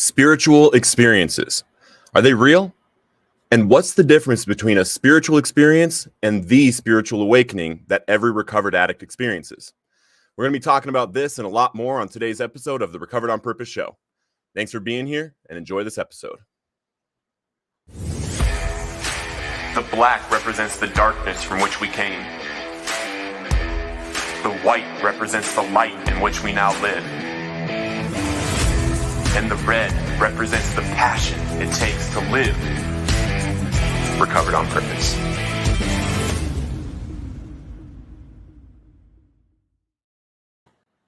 Spiritual experiences. Are they real? And what's the difference between a spiritual experience and the spiritual awakening that every recovered addict experiences? We're going to be talking about this and a lot more on today's episode of the Recovered on Purpose show. Thanks for being here and enjoy this episode. The black represents the darkness from which we came. The white represents the light in which we now live. And the red represents the passion it takes to live recovered on purpose.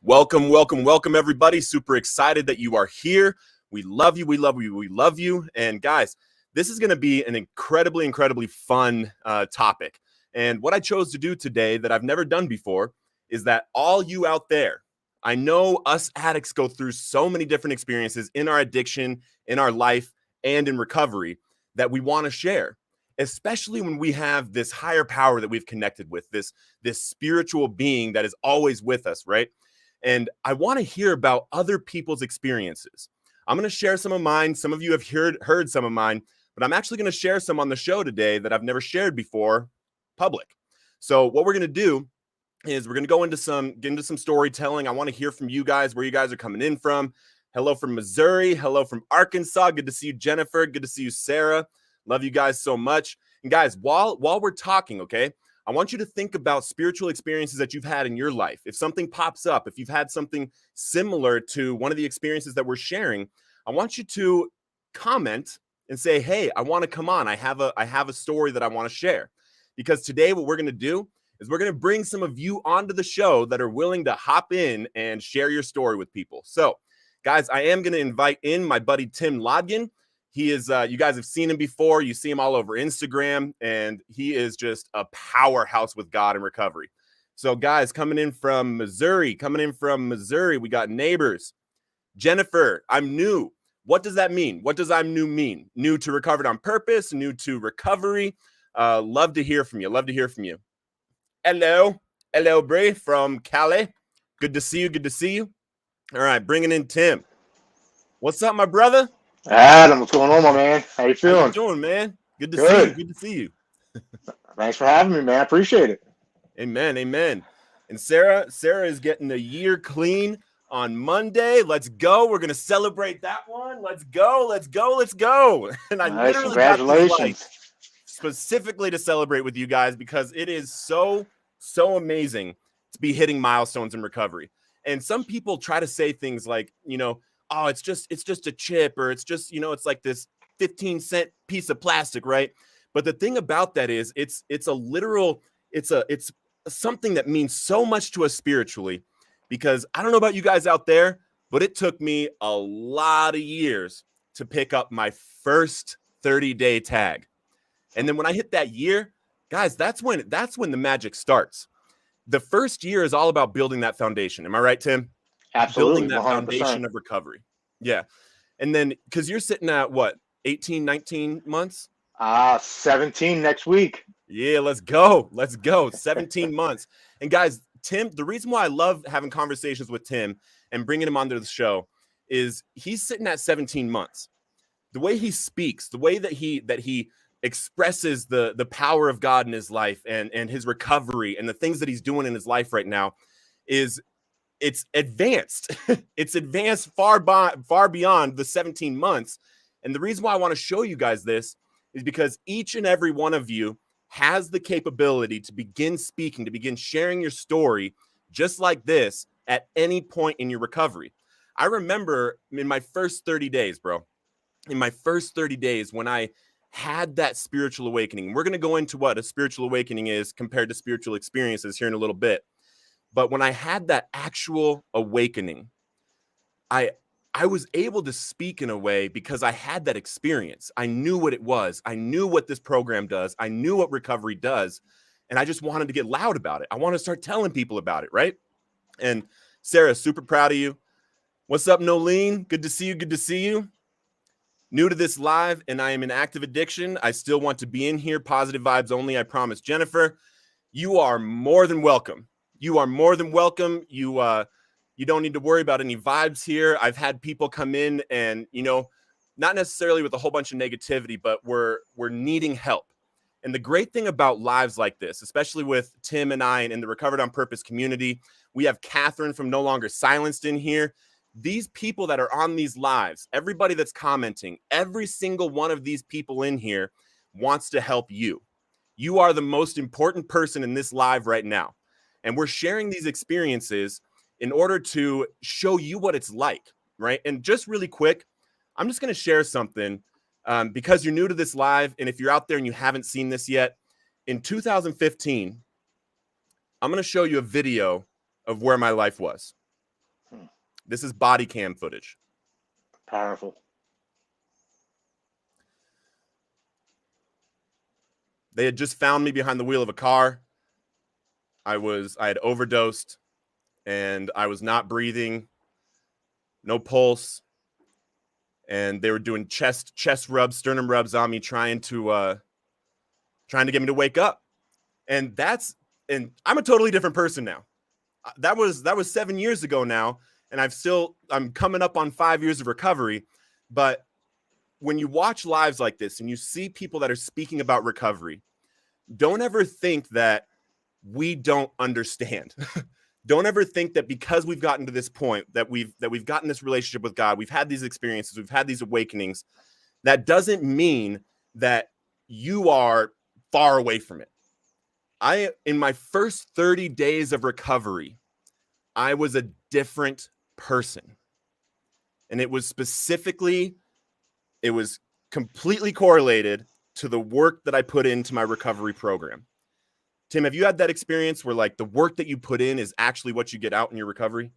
Welcome, everybody. Super excited that you are here. We love you. And guys, this is going to be an incredibly fun topic. And what I chose to do today that I've never done before is that all you out there, I know us addicts go through so many different experiences in our addiction, in our life, and in recovery that we want to share, especially when we have this higher power that we've connected with, this spiritual being that is always with us, right? And I want to hear about other people's experiences. I'm going to share some of mine. Some of you have heard some of mine, but I'm actually going to share some on the show today that I've never shared before public. So what we're going to do is we're going to get into some storytelling. I want to hear from you guys, where you guys are coming in from. Hello from Missouri. Hello from Arkansas. Good to see you, Jennifer. Good to see you, Sarah. Love you guys so much. And guys, while we're talking, okay, I want you to think about spiritual experiences that you've had in your life. If something pops up, if you've had something similar to one of the experiences that we're sharing, I want you to comment and say, hey, I want to come on. I have a story that I want to share. Because today what we're going to do is we're going to bring some of you onto the show that are willing to hop in and share your story with people. So, guys, I am going to invite in my buddy Tim Lodgen. He is, you guys have seen him before. You see him all over Instagram, and he is just a powerhouse with God and recovery. So, guys, coming in from Missouri, we got neighbors. Jennifer, I'm new. What does that mean? What does I'm new mean? New to Recovered on Purpose, new to recovery. Love to hear from you. Hello, Bray from Cali. Good to see you. All right, bringing in Tim. What's up, my brother? Adam, what's going on, my man? How you feeling? How you doing, man? Good to see you. Thanks for having me, man. I appreciate it. Amen. And Sarah is getting a year clean on Monday. Let's go. We're going to celebrate that one. Let's go. And I literally congratulations. got this specifically to celebrate with you guys because it is so amazing to be hitting milestones in recovery. And some people try to say things like, oh, it's just a chip, or it's just, it's like this 15-cent piece of plastic, right? But the thing about that is it's something that means so much to us spiritually, because I don't know about you guys out there, but it took me a lot of years to pick up my first 30-day tag. And then when I hit that year, guys, that's when the magic starts. The first year is all about building that foundation. Am I right, Tim? Absolutely. Building that 100%. foundation of recovery. Yeah. And then, because you're sitting at what, 18, 19 months? 17 next week. Yeah, let's go. 17 months. And guys, Tim, the reason why I love having conversations with Tim and bringing him onto the show is he's sitting at 17 months. The way he speaks, the way that he expresses the power of God in his life and his recovery and the things that he's doing in his life right now it's advanced. It's advanced far beyond the 17 months. And the reason why I want to show you guys this is because each and every one of you has the capability to begin speaking, to begin sharing your story just like this at any point in your recovery. I remember in my first 30 days, bro, when I had that spiritual awakening. We're going to go into what a spiritual awakening is compared to spiritual experiences here in a little bit. But when I had that actual awakening, I was able to speak in a way because I had that experience. I knew what it was. I knew what this program does. I knew what recovery does. And I just wanted to get loud about it. I want to start telling people about it, right? And Sarah, super proud of you. What's up, Nolene? Good to see you. New to this live, and I am in active addiction. I still want to be in here. Positive vibes only, I promise. Jennifer, you are more than welcome. You You don't need to worry about any vibes here. I've had people come in and, not necessarily with a whole bunch of negativity, but we're needing help. And the great thing about lives like this, especially with Tim and I and in the Recovered on Purpose community, we have Catherine from No Longer Silenced in here. These people that are on these lives, everybody that's commenting, every single one of these people in here wants to help you. You are the most important person in this live right now. And we're sharing these experiences in order to show you what it's like, right? And just really quick, I'm just going to share something because you're new to this live. And if you're out there and you haven't seen this yet, in 2015, I'm going to show you a video of where my life was. This is body cam footage. Powerful. They had just found me behind the wheel of a car. I had overdosed and I was not breathing, no pulse. And they were doing chest rubs, sternum rubs on me, trying to get me to wake up. And I'm a totally different person now. That was 7 years ago now. And I'm coming up on 5 years of recovery. But when you watch lives like this and you see people that are speaking about recovery, don't ever think that we don't understand. Don't ever think that because we've gotten to this point, that we've gotten this relationship with God, we've had these experiences, we've had these awakenings, that doesn't mean that you are far away from it. In my first 30 days of recovery, I was a different person. And it was completely correlated to the work that I put into my recovery program. Tim, have you had that experience where like the work that you put in is actually what you get out in your recovery?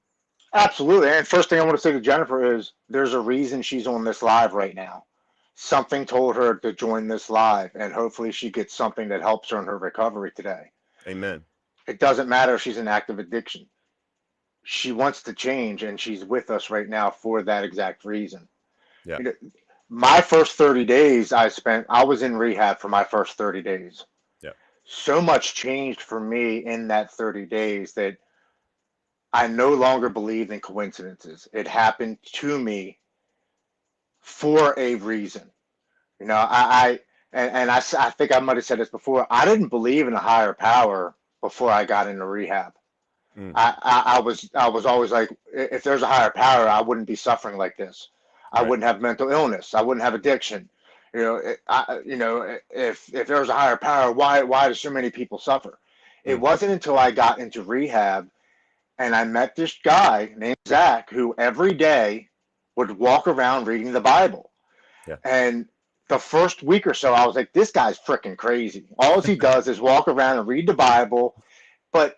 Absolutely. And first thing I want to say to Jennifer is there's a reason she's on this live right now. Something told her to join this live, and hopefully she gets something that helps her in her recovery today. Amen. It doesn't matter if she's in active addiction. She wants to change, and she's with us right now for that exact reason. Yeah. My first 30 days I was in rehab for my first 30 days. So much changed for me in that 30 days that I no longer believed in coincidences. It happened to me for a reason. I think I might have said this before. I didn't believe in a higher power before I got into rehab. I was always like, if there's a higher power, I wouldn't be suffering like this. I wouldn't have mental illness. I wouldn't have addiction. If there was a higher power, why do so many people suffer? It wasn't until I got into rehab and I met this guy named Zach who every day would walk around reading the Bible. Yeah. And the first week or so, I was like, this guy's freaking crazy. All he does is walk around and read the Bible, but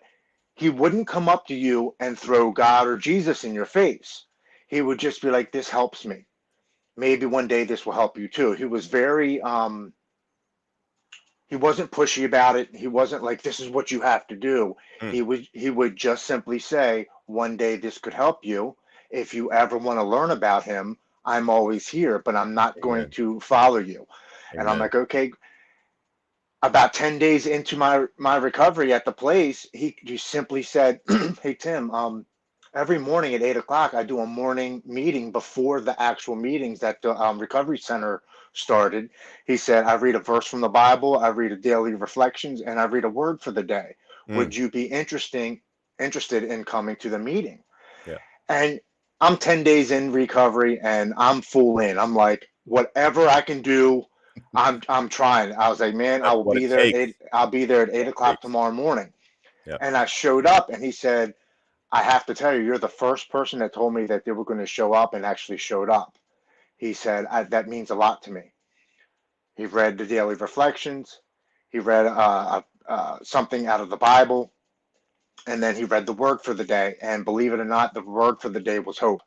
he wouldn't come up to you and throw God or Jesus in your face. He would just be like, this helps me. Maybe one day this will help you too. He was very, he wasn't pushy about it. He wasn't like, this is what you have to do. He would just simply say, one day this could help you. If you ever want to learn about him, I'm always here, but I'm not going to follow you. And I'm like, okay. About 10 days into my recovery at the place, he simply said, hey, Tim, every morning at 8 o'clock, I do a morning meeting before the actual meetings that the recovery center started. He said, I read a verse from the Bible, I read a daily reflections, and I read a word for the day. Would you be interested in coming to the meeting? Yeah. And I'm 10 days in recovery and I'm full in. I'm like, whatever I can do, I'm trying. I was like, man, I will be there at 8. I'll be there at 8 o'clock tomorrow morning. Yeah. And I showed up and he said, I have to tell you, you're the first person that told me that they were going to show up and actually showed up. He said, that means a lot to me. He read the daily reflections. He read something out of the Bible. And then he read the word for the day. And believe it or not, the word for the day was hope.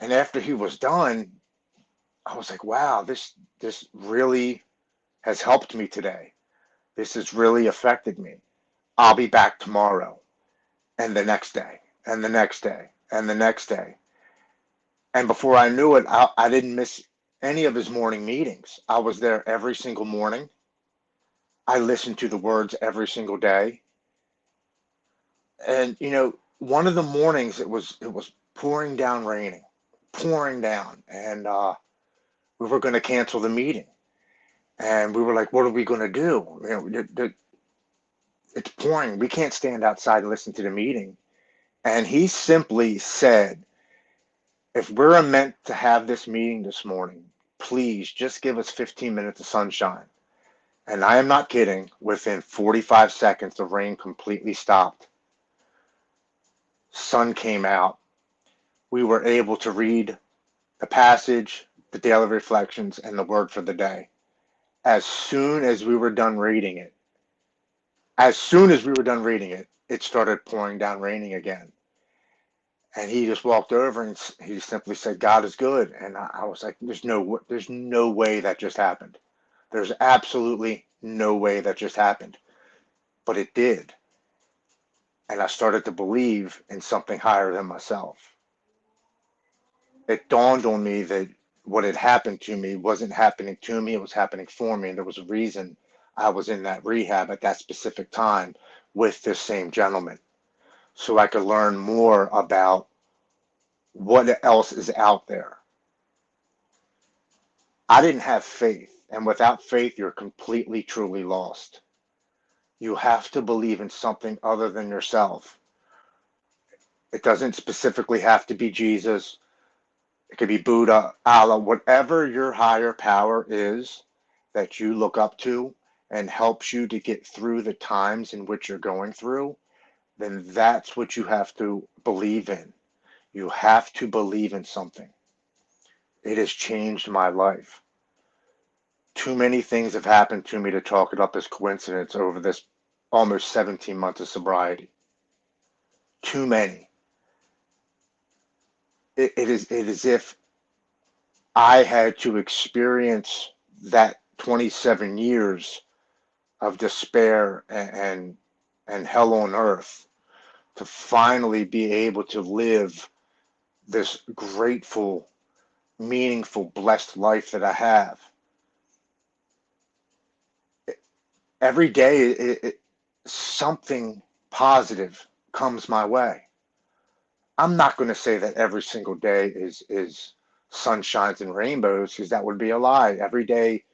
And after he was done, I was like, wow, this really has helped me today. This has really affected me. I'll be back tomorrow. And the next day, and the next day, and the next day. And before I knew it, I didn't miss any of his morning meetings. I was there every single morning. I listened to the words every single day. And, one of the mornings it was pouring down raining, pouring down, and we were going to cancel the meeting. And we were like, what are we going to do? It's pouring. We can't stand outside and listen to the meeting. And he simply said, if we're meant to have this meeting this morning, please just give us 15 minutes of sunshine. And I am not kidding. Within 45 seconds, the rain completely stopped. Sun came out. We were able to read the passage, the daily reflections, and the word for the day. As soon as we were done reading it, it started pouring down raining again. And he just walked over and he simply said, God is good. And I was like, there's no way that just happened. There's absolutely no way that just happened. But it did. And I started to believe in something higher than myself. It dawned on me that what had happened to me wasn't happening to me, it was happening for me. And there was a reason I was in that rehab at that specific time with this same gentleman. So I could learn more about what else is out there. I didn't have faith, and without faith, you're completely, truly lost. You have to believe in something other than yourself. It doesn't specifically have to be Jesus. It could be Buddha, Allah, whatever your higher power is that you look up to and helps you to get through the times in which you're going through, then that's what you have to believe in. You have to believe in something. It has changed my life. Too many things have happened to me to chalk it up as coincidence over this almost 17 months of sobriety. Too many. It is as if I had to experience that 27 years of despair and hell on earth to finally be able to live this grateful, meaningful, blessed life that I have. Every day, something positive comes my way. I'm not going to say that every single day is sunshines and rainbows, because that would be a lie. Every day,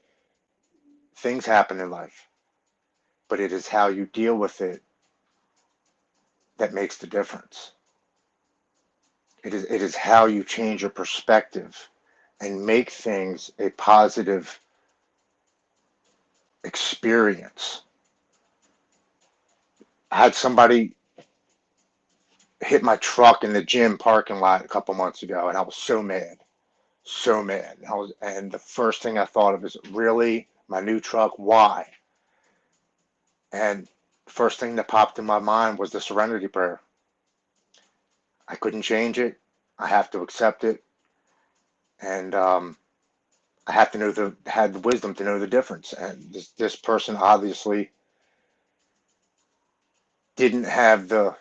things happen in life, but it is how you deal with it that makes the difference. It is how you change your perspective and make things a positive experience. I had somebody hit my truck in the gym parking lot a couple months ago, and I was so mad, so mad. And the first thing I thought of is, really, my new truck? Why? And first thing that popped in my mind was the Serenity Prayer. I couldn't change it. I have to accept it, and I have to had the wisdom to know the difference. And this person obviously didn't have the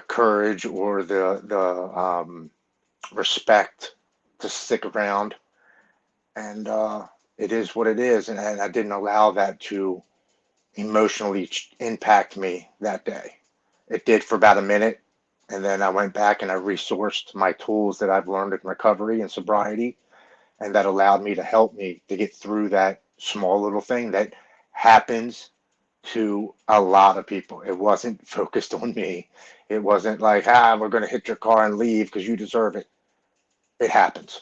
courage or the respect to stick around, and it is what it is. And I didn't allow that to emotionally impact me that day. It did for about a minute, and then I went back and I resourced my tools that I've learned in recovery and sobriety, and that allowed me to help me to get through that small little thing that happens to a lot of people. It wasn't focused on me. It wasn't like, we're going to hit your car and leave because you deserve it. It happens.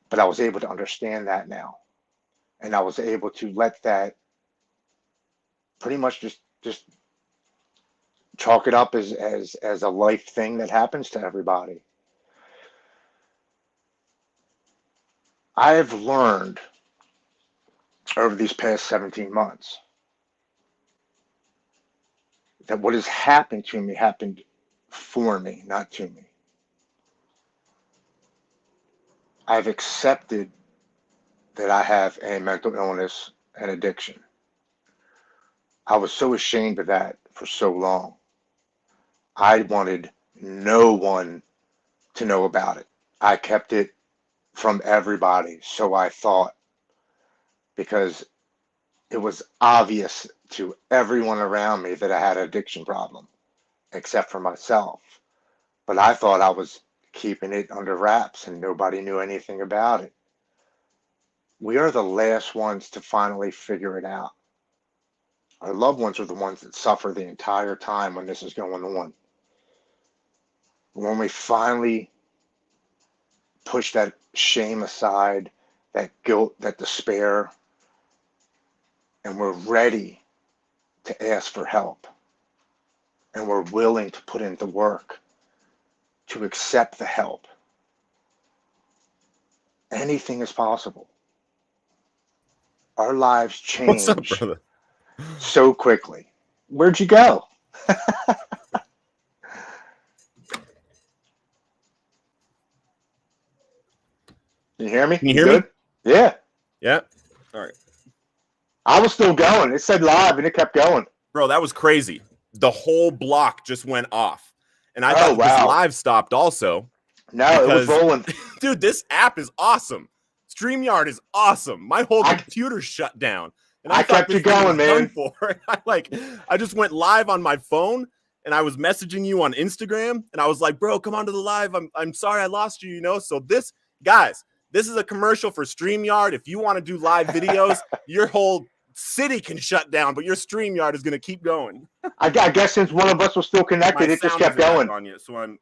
But I was able to understand that now. And I was able to let that pretty much just chalk it up as a life thing that happens to everybody. I have learned over these past 17 months that what has happened to me happened for me, not to me. I've accepted that I have a mental illness and addiction. I was so ashamed of that for so long. I wanted no one to know about it. I kept it from everybody, so I thought, because it was obvious to everyone around me that I had an addiction problem. except for myself. But I thought I was keeping it under wraps and nobody knew anything about it. We are the last ones to finally figure it out. Our loved ones are the ones that suffer the entire time when this is going on. When we finally push that shame aside, that guilt, that despair, and we're ready to ask for help, and we're willing to put in the work to accept the help, anything is possible. Our lives What's up, change brother? so quickly. Where'd you go? You hear me? Can you You hear me? good? Yeah. Yeah. All right. I was still going. It said live and it kept going. Bro, that was crazy. The whole block just went off. And I thought Oh, that this wow. live stopped also No, it was because, rolling. dude, this app is awesome. StreamYard is awesome. My whole I- computer shut down. And I I thought kept this you thing going, was done man. for. I just went live on my phone and I was messaging you on Instagram. And I was like, bro, come on to the live. I'm sorry I lost you, you know? So this, guys, this is a commercial for StreamYard. If you want to do live videos, your whole city can shut down, but your StreamYard is going to keep going. I guess since one of us was still My connected, it just sound kept isn't back going. on yet, so I'm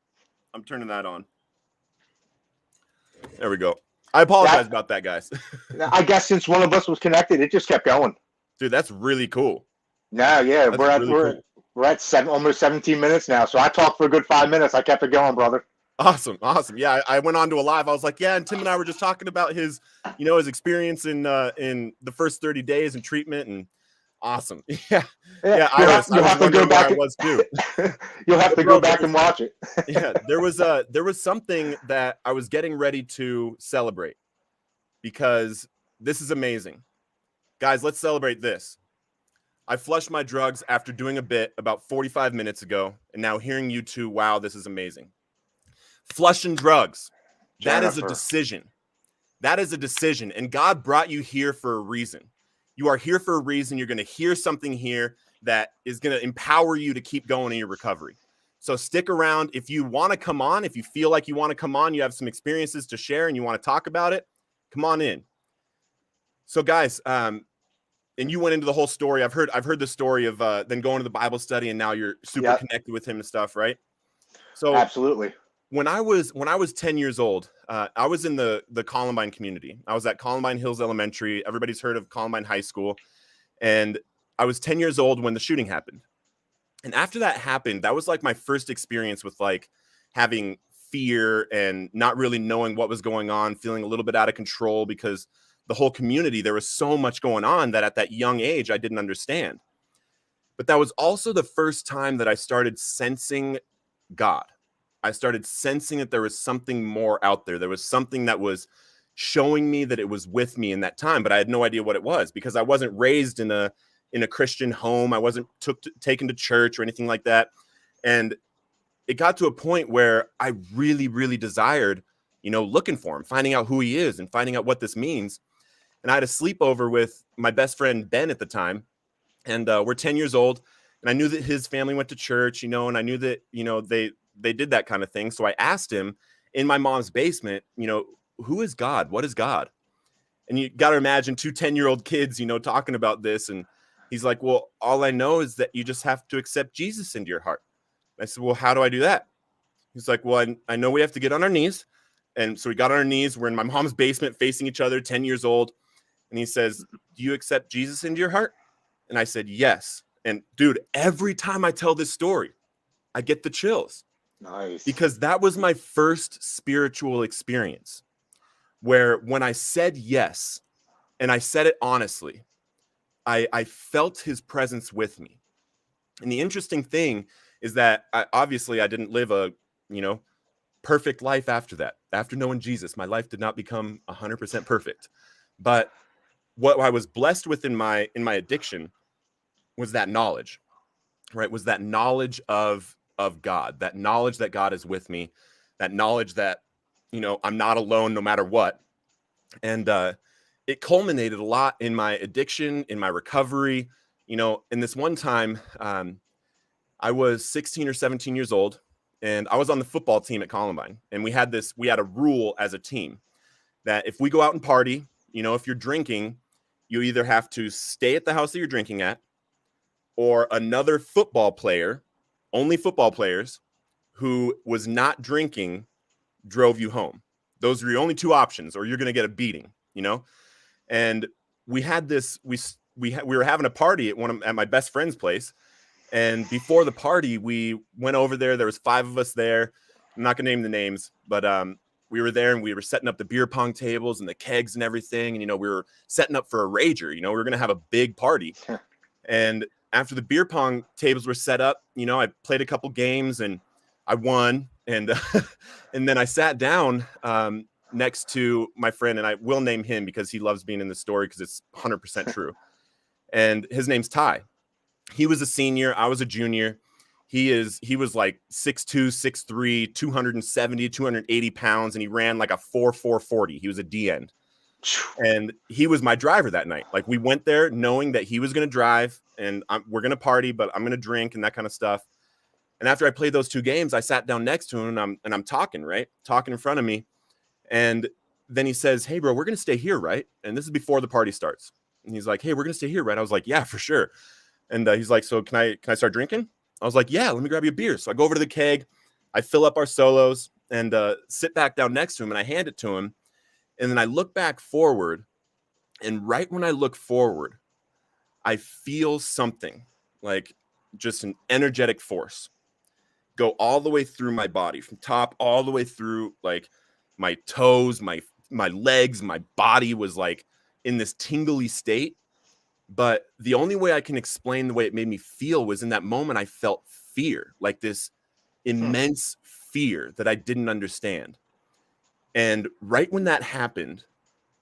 turning that on. There we go. I apologize about that, guys. I guess since one of us was connected, it just kept going. Dude, that's really cool. No, yeah, That's we're at almost 17 minutes now. So I talked for a good 5 minutes. I kept it going, brother. Awesome. Yeah, I went on to a live. I was like, yeah, and Tim and I were just talking about his experience in the first 30 days in treatment, and awesome. Yeah. Iris, I was wondering where I was too. You'll have to go back and watch it. Yeah, there was something that I was getting ready to celebrate because this is amazing. Guys, let's celebrate this. I flushed my drugs after doing a bit about 45 minutes ago, and now hearing you two, wow, this is amazing. Flushing drugs, that is a decision. That is a decision, and God brought you here for a reason. You are here for a reason. You're going to hear something here that is going to empower you to keep going in your recovery. So stick around. If you want to come on, if you feel like you want to come on, you have some experiences to share and you want to talk about it, come on in. So guys, and you went into the whole story. I've heard the story of then going to the Bible study and now you're super connected with him and stuff, right? So absolutely. When I was 10 years old, I was in the Columbine community. I was at Columbine Hills Elementary. Everybody's heard of Columbine High School. And I was 10 years old when the shooting happened. And after that happened, that was like my first experience with like having fear and not really knowing what was going on, feeling a little bit out of control because the whole community, there was so much going on that at that young age, I didn't understand. But that was also the first time that I started sensing God. I started sensing that there was something more out there. There was something that was showing me that it was with me in that time, but I had no idea what it was because I wasn't raised in a Christian home. I wasn't taken to church or anything like that. And it got to a point where I really, really desired, looking for him, finding out who he is and finding out what this means. And I had a sleepover with my best friend, Ben, at the time. And we're 10 years old. And I knew that his family went to church, and I knew that, they did that kind of thing. So I asked him in my mom's basement, who is God? What is God? And you got to imagine 2 10-year-old kids, talking about this. And he's like, well, all I know is that you just have to accept Jesus into your heart. And I said, well, how do I do that? He's like, well, I know we have to get on our knees. And so we got on our knees. We're in my mom's basement facing each other, 10 years old. And he says, do you accept Jesus into your heart? And I said, yes. And dude, every time I tell this story, I get the chills. Nice. Because that was my first spiritual experience where when I said yes, and I said it honestly, I felt his presence with me. And the interesting thing is that obviously I didn't live a, perfect life after that. After knowing Jesus, my life did not become 100% perfect. But what I was blessed with in my addiction was that knowledge, right? Was that knowledge of God, that knowledge that God is with me, that knowledge that, I'm not alone no matter what. And it culminated a lot in my addiction, in my recovery, in this one time, I was 16 or 17 years old, and I was on the football team at Columbine. And we had a rule as a team that if we go out and party, if you're drinking, you either have to stay at the house that you're drinking at, or another football player, only football players, who was not drinking drove you home. Those are your only two options, or you're going to get a beating, And we had this, we were having a party at my best friend's place. And before the party, we went over there. There was 5 of us there. I'm not going to name the names, but we were there and we were setting up the beer pong tables and the kegs and everything. And, we were setting up for a rager. We were going to have a big party. And after the beer pong tables were set up, I played a couple games and I won. And and then I sat down next to my friend, and I will name him because he loves being in the story because it's 100% true. And his name's Ty. He was a senior. I was a junior. He was like 6'2", 6'3", 270, 280 pounds, and he ran like a 4.40. He was a D end. And he was my driver that night. Like, we went there knowing that he was going to drive and we're going to party, but I'm going to drink and that kind of stuff. And after I played those 2 games, I sat down next to him and I'm talking in front of me. And then he says, "Hey bro, we're going to stay here, right?" And this is before the party starts. And he's like, "Hey, we're going to stay here, right?" I was like, "Yeah, for sure." And he's like, "So can I start drinking?" I was like, "Yeah, let me grab you a beer." So I go over to the keg, I fill up our solos and sit back down next to him and I hand it to him. And then I look back forward, and right when I look forward, I feel something like just an energetic force go all the way through my body, from top all the way through, like my toes, my legs, my body was like in this tingly state. But the only way I can explain the way it made me feel was in that moment I felt fear, like this immense fear that I didn't understand. And right when that happened,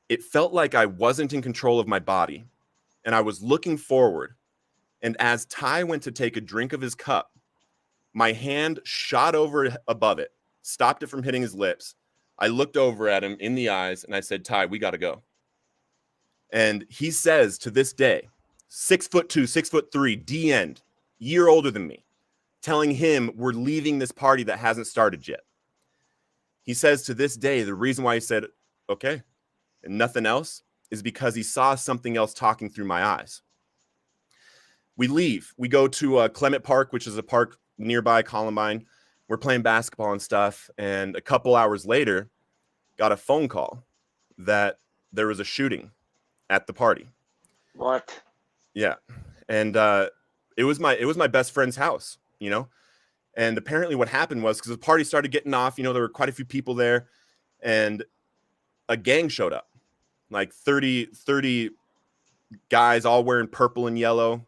it felt like I wasn't in control of my body and I was looking forward. And as Ty went to take a drink of his cup, my hand shot over above it, stopped it from hitting his lips. I looked over at him in the eyes and I said, "Ty, we got to go." And he says to this day, 6'2", 6'3", D end, year older than me, telling him we're leaving this party that hasn't started yet. He says to this day, the reason why he said, "Okay," and nothing else is because he saw something else talking through my eyes. We leave. We go to Clement Park, which is a park nearby Columbine. We're playing basketball and stuff. And a couple hours later, got a phone call that there was a shooting at the party. What? Yeah. And it was my best friend's house, And apparently what happened was, because the party started getting off, there were quite a few people there, and a gang showed up, like 30 guys all wearing purple and yellow,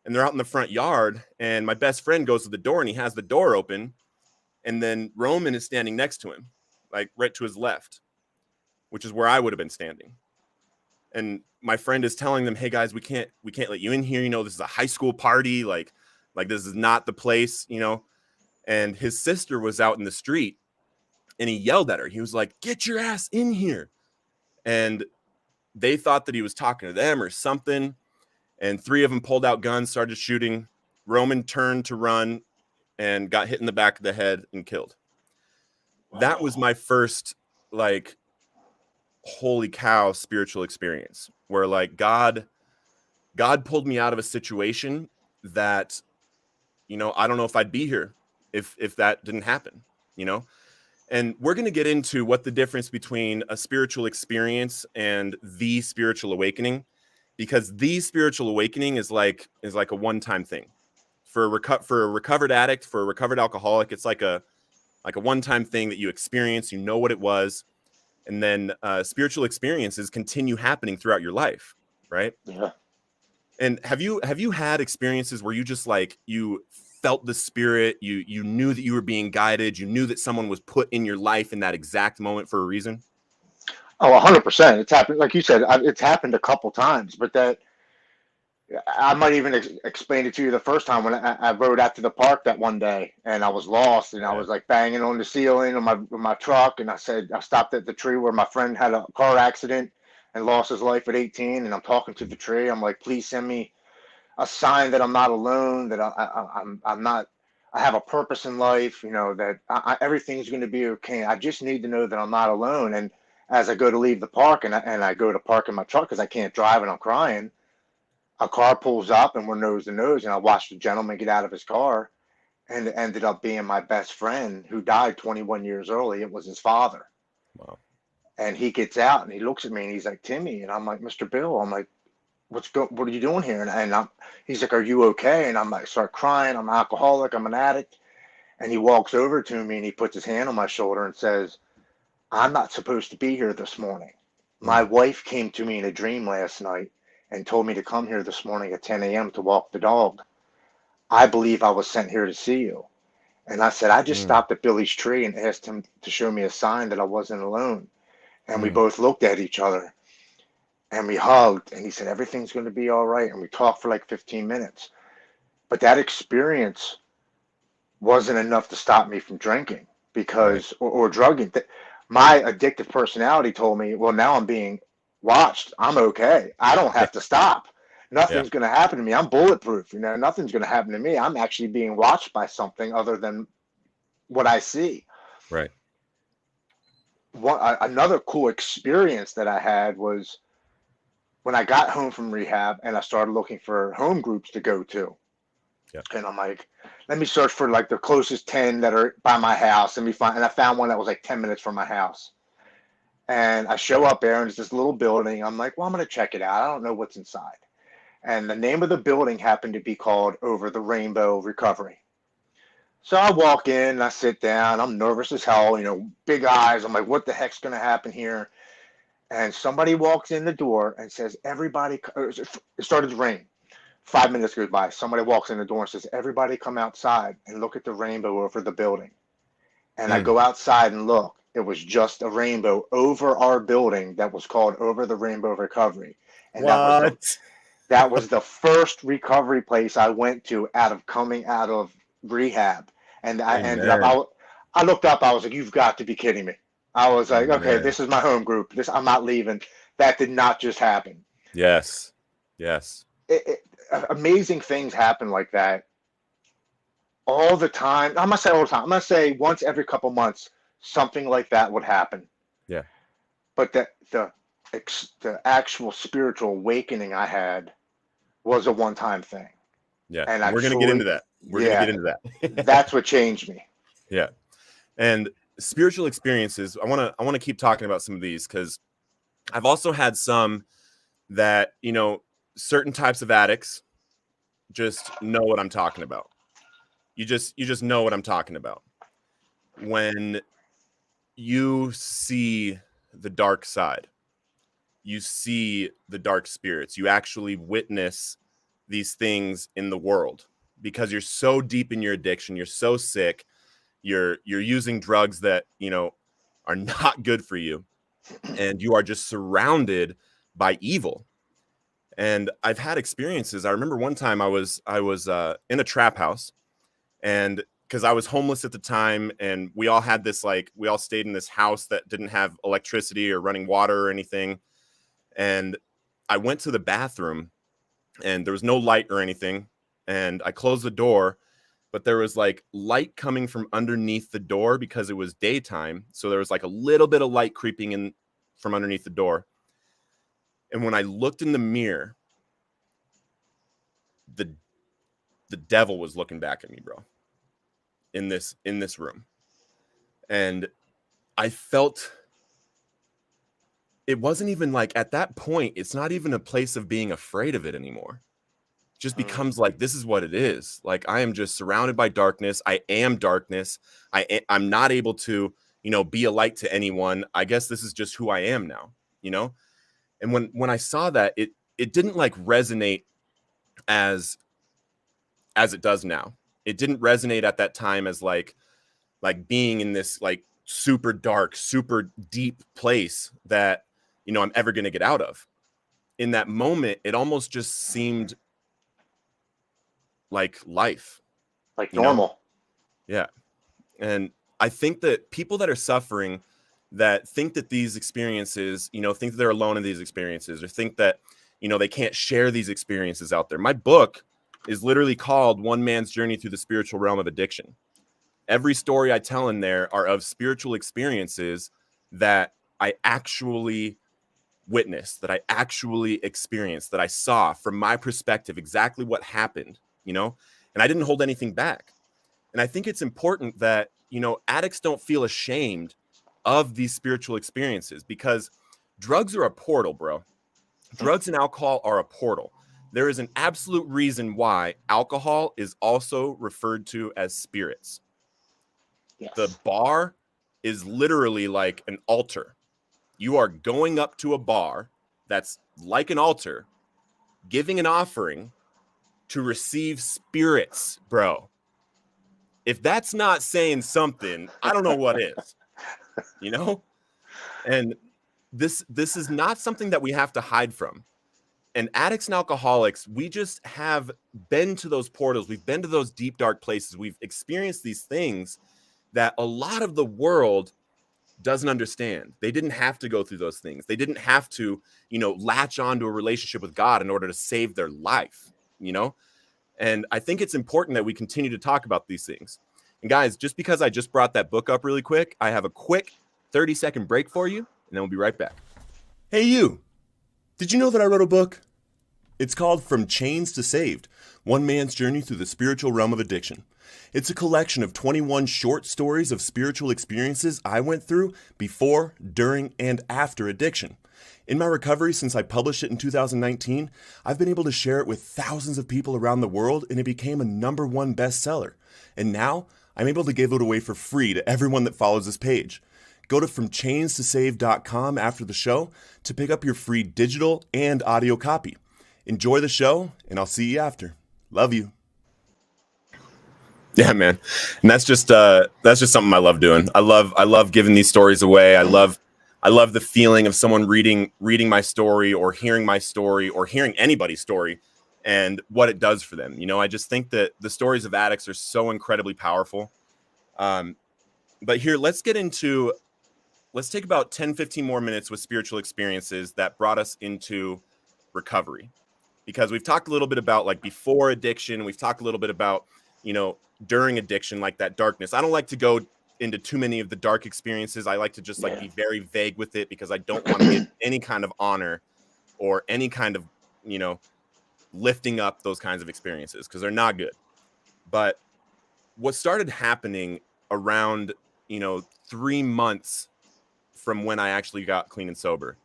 and they're out in the front yard. And my best friend goes to the door and he has the door open. And then Roman is standing next to him, like right to his left, which is where I would have been standing. And my friend is telling them, "Hey guys, we can't let you in here. This is a high school party. Like this is not the place, And his sister was out in the street and he yelled at her. He was like, "Get your ass in here." And they thought that he was talking to them or something. And 3 of them pulled out guns, started shooting. Roman turned to run and got hit in the back of the head and killed. Wow. That was my first, like, holy cow spiritual experience where, like, God pulled me out of a situation that, I don't know if I'd be here if that didn't happen, And we're going to get into what the difference between a spiritual experience and the spiritual awakening, because the spiritual awakening is like a one-time thing. For a recovered addict, for a recovered alcoholic, it's like a one-time thing that you experience, what it was. And then spiritual experiences continue happening throughout your life, right? Yeah. And have you had experiences where you just like you felt the spirit, you knew that you were being guided, you knew that someone was put in your life in that exact moment for a reason? Oh, 100%. It's happened, like you said. It's happened a couple times, but that I might even explain it to you the first time when I rode out to the park that one day and I was lost and I was like banging on the ceiling of my truck, and I stopped at the tree where my friend had a car accident and lost his life at 18, and I'm talking to the tree. I'm like, "Please send me a sign that I'm not alone, that I'm not, I have a purpose in life, that everything's going to be okay. I just need to know that I'm not alone. And as I go to leave the park and I go to park in my truck because I can't drive and I'm crying, a car pulls up and we're nose to nose. And I watched the gentleman get out of his car, and it ended up being my best friend who died 21 years early. It was his father. Wow. And he gets out and he looks at me and he's like, Timmy. And I'm like, Mr. Bill. I'm like, what are you doing here? He's like, are you okay? And I'm like, start crying. I'm an alcoholic. I'm an addict. And he walks over to me and he puts his hand on my shoulder and says, I'm not supposed to be here this morning. My wife came to me in a dream last night and told me to come here this morning at 10 a.m. to walk the dog. I believe I was sent here to see you. And I said, I just Mm. stopped at Billy's tree and asked him to show me a sign that I wasn't alone. And we Mm. both looked at each other and we hugged. And he said, everything's going to be all right. And we talked for like 15 minutes. But that experience wasn't enough to stop me from drinking Right. or drugging. My addictive personality told me, well, now I'm being watched. I'm okay. I don't Yeah. have to stop. Yeah. Nothing's going to happen to me. I'm bulletproof. Nothing's going to happen to me. I'm actually being watched by something other than what I see. Right. Another cool experience that I had was when I got home from rehab and I started looking for home groups to go to. Yeah. And I'm like, let me search for like the closest 10 that are by my house. And I found one that was like 10 minutes from my house. And I show up there and it's this little building. I'm like, well, I'm going to check it out. I don't know what's inside. And the name of the building happened to be called Over the Rainbow Recovery. So I walk in and I sit down. I'm nervous as hell, big eyes. I'm like, what the heck's going to happen here? And somebody walks in the door and says, everybody, it started to rain. 5 minutes goes by. Somebody walks in the door and says, everybody come outside and look at the rainbow over the building. And I Mm. go outside and look. It was just a rainbow over our building that was called Over the Rainbow Recovery. And What? that was the first recovery place I went to coming out of rehab. And I ended up, Amen. I looked up, I was like, you've got to be kidding me. I was like, okay, Amen. this is my home group. I'm not leaving. That did not just happen. Yes. Yes. Amazing things happen like that all the time. I'm gonna say all the time. I'm gonna say once every couple months, something like that would happen. Yeah. But the actual spiritual awakening I had was a one-time thing, Yeah. and And I we're going to get into truly, that. We're going to get yeah, into that. that's what changed me. Yeah. And spiritual experiences, I want to keep talking about some of these because I've also had some that, certain types of addicts just know what I'm talking about. You just know what I'm talking about. When you see the dark side, you see the dark spirits, you actually witness these things in the world because you're so deep in your addiction, you're so sick, you're using drugs that, are not good for you, and you are just surrounded by evil. And I've had experiences. I remember one time I was in a trap house, and because I was homeless at the time, and we all had this, we all stayed in this house that didn't have electricity or running water or anything. And I went to the bathroom and there was no light or anything. And I closed the door, but there was light coming from underneath the door because it was daytime. So there was a little bit of light creeping in from underneath the door. And when I looked in the mirror, the the devil was looking back at me, bro, in this room. And I felt it wasn't even at that point, it's not even a place of being afraid of it anymore. It just Mm. becomes this is what it is. I am just surrounded by darkness. I am darkness. I'm not able to, be a light to anyone. I guess this is just who I am now, And when I saw that, it didn't resonate as it does now. It didn't resonate at that time as being in this super dark, super deep place that I'm ever going to get out of. In that moment, it almost just seemed like life, Like you know? normal. Yeah. And I think that people that are suffering, that think that these experiences, think that they're alone in these experiences, or think that, they can't share these experiences out there. My book is literally called One Man's Journey Through the Spiritual Realm of Addiction. Every story I tell in there are of spiritual experiences that I actually witnessed, that I actually experienced, that I saw from my perspective exactly what happened, and I didn't hold anything back. And I think it's important that, addicts don't feel ashamed of these spiritual experiences, because drugs are a portal, bro. Drugs and alcohol are a portal. There is an absolute reason why alcohol is also referred to as spirits. Yes. The bar is literally like an altar. You are going up to a bar that's like an altar, giving an offering to receive spirits, bro. If that's not saying something, I don't know what is, And this is not something that we have to hide from. And addicts and alcoholics, we just have been to those portals. We've been to those deep, dark places. We've experienced these things that a lot of the world doesn't understand. They didn't have to go through those things. They didn't have to, latch onto a relationship with God in order to save their life, And I think it's important that we continue to talk about these things. And guys, just because I just brought that book up really quick, I have a quick 30-second break for you, and then we'll be right back. Hey, you. Did you know that I wrote a book? It's called From Chains to Saved, One Man's Journey Through the Spiritual Realm of Addiction. It's a collection of 21 short stories of spiritual experiences I went through before, during, and after addiction. In my recovery since I published it in 2019, I've been able to share it with thousands of people around the world, and it became a #1 bestseller. And now, I'm able to give it away for free to everyone that follows this page. Go to FromChainsToSave.com after the show to pick up your free digital and audio copy. Enjoy the show, and I'll see you after. Love you. Yeah, man. And that's just something I love doing. I love giving these stories away. I love the feeling of someone reading my story, or hearing my story, or hearing anybody's story, and what it does for them. I just think that the stories of addicts are so incredibly powerful. But here, let's take about 10, 15 more minutes with spiritual experiences that brought us into recovery. Because we've talked a little bit about like before addiction. We've talked a little bit about, during addiction, like that darkness. I don't like to go into too many of the dark experiences. I like to just be very vague with it, because I don't want to give any kind of honor or any kind of, lifting up those kinds of experiences, because they're not good. But what started happening around, 3 months from when I actually got clean and sober,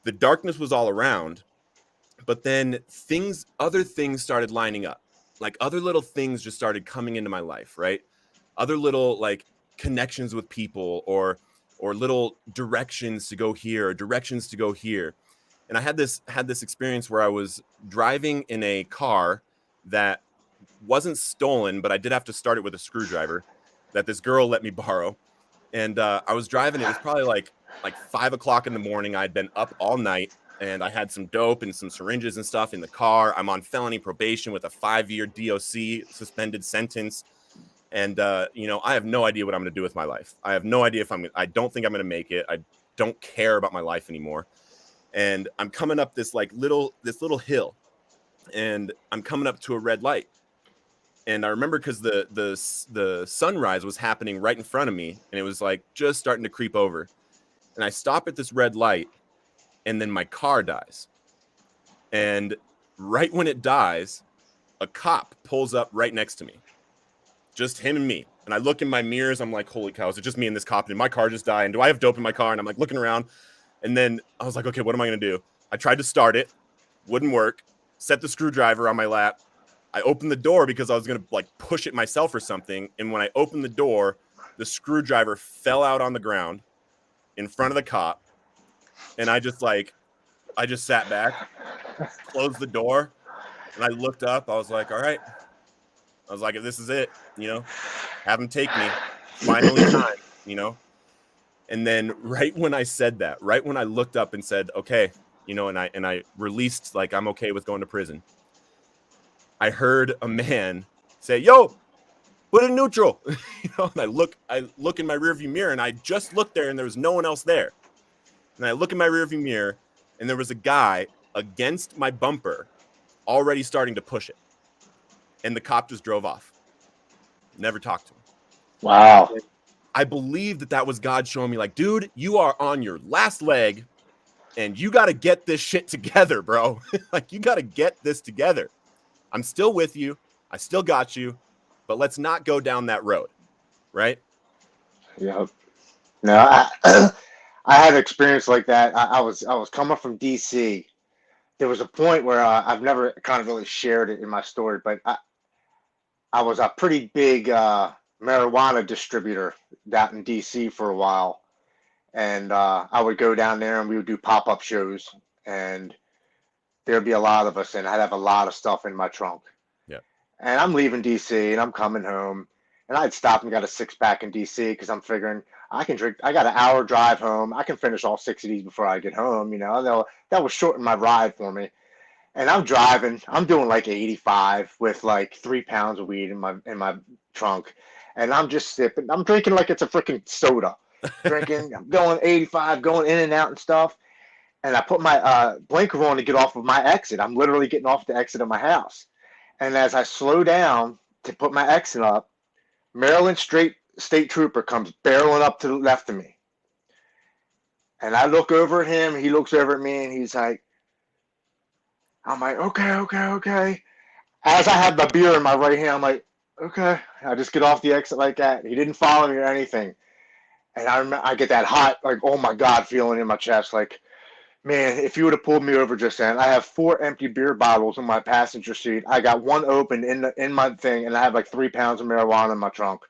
the darkness was all around, but then other things started lining up. Like other little things just started coming into my life, right? Other little like connections with people, or little directions to go here, or directions to go here. And I had this experience where I was driving in a car that wasn't stolen, but I did have to start it with a screwdriver that this girl let me borrow. And I was driving. It was probably like 5 o'clock in the morning. I'd been up all night, and I had some dope and some syringes and stuff in the car. I'm on felony probation with a 5-year DOC suspended sentence. And, I have no idea what I'm going to do with my life. I have no idea I don't think I'm going to make it. I don't care about my life anymore. And I'm coming up this little hill, and I'm coming up to a red light. And I remember because the sunrise was happening right in front of me, and it was like just starting to creep over. And I stop at this red light, and then my car dies. And right when it dies, a cop pulls up right next to me. Just him and me. And I look in my mirrors. I'm like, holy cow, is it just me and this cop? Did my car just die? And do I have dope in my car? And I'm like looking around. And then I was like, okay, what am I going to do? I tried to start it. Wouldn't work. Set the screwdriver on my lap. I opened the door because I was going to push it myself or something. And when I opened the door, the screwdriver fell out on the ground in front of the cop. And I just sat back, closed the door, and I looked up. I was like, all right. I was like, if this is it, have him take me. Finally time, And then right when I said that, right when I looked up and said, okay, and I released, I'm okay with going to prison, I heard a man say, yo, put it in neutral. And I look in my rearview mirror, and I just looked there, and there was no one else there. And I look in my rearview mirror, and there was a guy against my bumper, already starting to push it. And the cop just drove off. Never talked to him. Wow. I believe that was God showing me, like, dude, you are on your last leg and you got to get this shit together, bro. Like, you got to get this together. I'm still with you. I still got you, but let's not go down that road. Right? Yep. No, I had an experience like that. I was coming from DC. There was a point where I've never kind of really shared it in my story, but I was a pretty big marijuana distributor out in DC for a while, and I would go down there and we would do pop-up shows, and there'd be a lot of us, and I'd have a lot of stuff in my trunk. Yeah. And I'm leaving DC and I'm coming home, and I'd stop and got a six-pack in DC because I'm figuring I can drink. I got an hour drive home. I can finish all six of these before I get home. You know, that was shorten my ride for me. And I'm driving. I'm doing like 85 with like 3 pounds of weed in my trunk, and I'm just sipping. I'm drinking like it's a freaking soda. Drinking. I'm going 85, going in and out and stuff. And I put my blinker on to get off of my exit. I'm literally getting off the exit of my house. And as I slow down to put my exit up, Maryland State Trooper comes barreling up to the left of me. And I look over at him. He looks over at me, and he's like, I'm like, okay. As I have my beer in my right hand, I'm like, okay. I just get off the exit like that. He didn't follow me or anything. And I get that hot, like, oh my God, feeling in my chest. Like, man, if you would have pulled me over just then, I have 4 empty beer bottles in my passenger seat. I got one open in my thing, and I have like 3 pounds of marijuana in my trunk.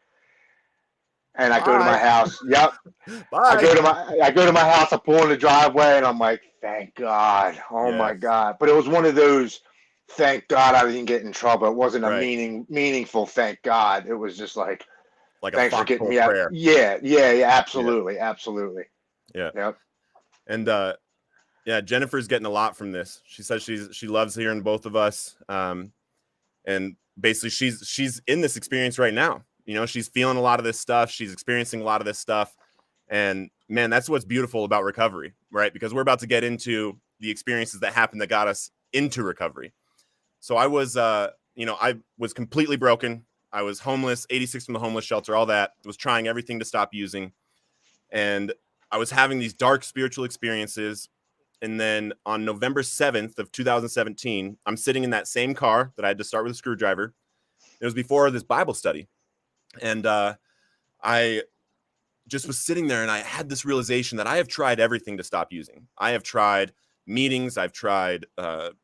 And I go to my house. Yep. Bye. I go to my house. I pull in the driveway, and I'm like, thank God. Oh my God. But it was one of those, thank God I didn't get in trouble. It wasn't a meaningful thank God. It was just like thanks for getting me out. Prayer. Yeah, absolutely. Yeah. Absolutely. Yeah. Yep. And yeah, Jennifer's getting a lot from this. She says she loves hearing both of us. And basically she's in this experience right now. You know, she's feeling a lot of this stuff. She's experiencing a lot of this stuff. And man, that's what's beautiful about recovery, right? Because we're about to get into the experiences that happened that got us into recovery. So I was completely broken. I was homeless, 86 from the homeless shelter, all that. I was trying everything to stop using. And I was having these dark spiritual experiences. And then on November 7th of 2017, I'm sitting in that same car that I had to start with a screwdriver. It was before this Bible study. And I just was sitting there, and I had this realization that I have tried everything to stop using. I have tried meetings. I've tried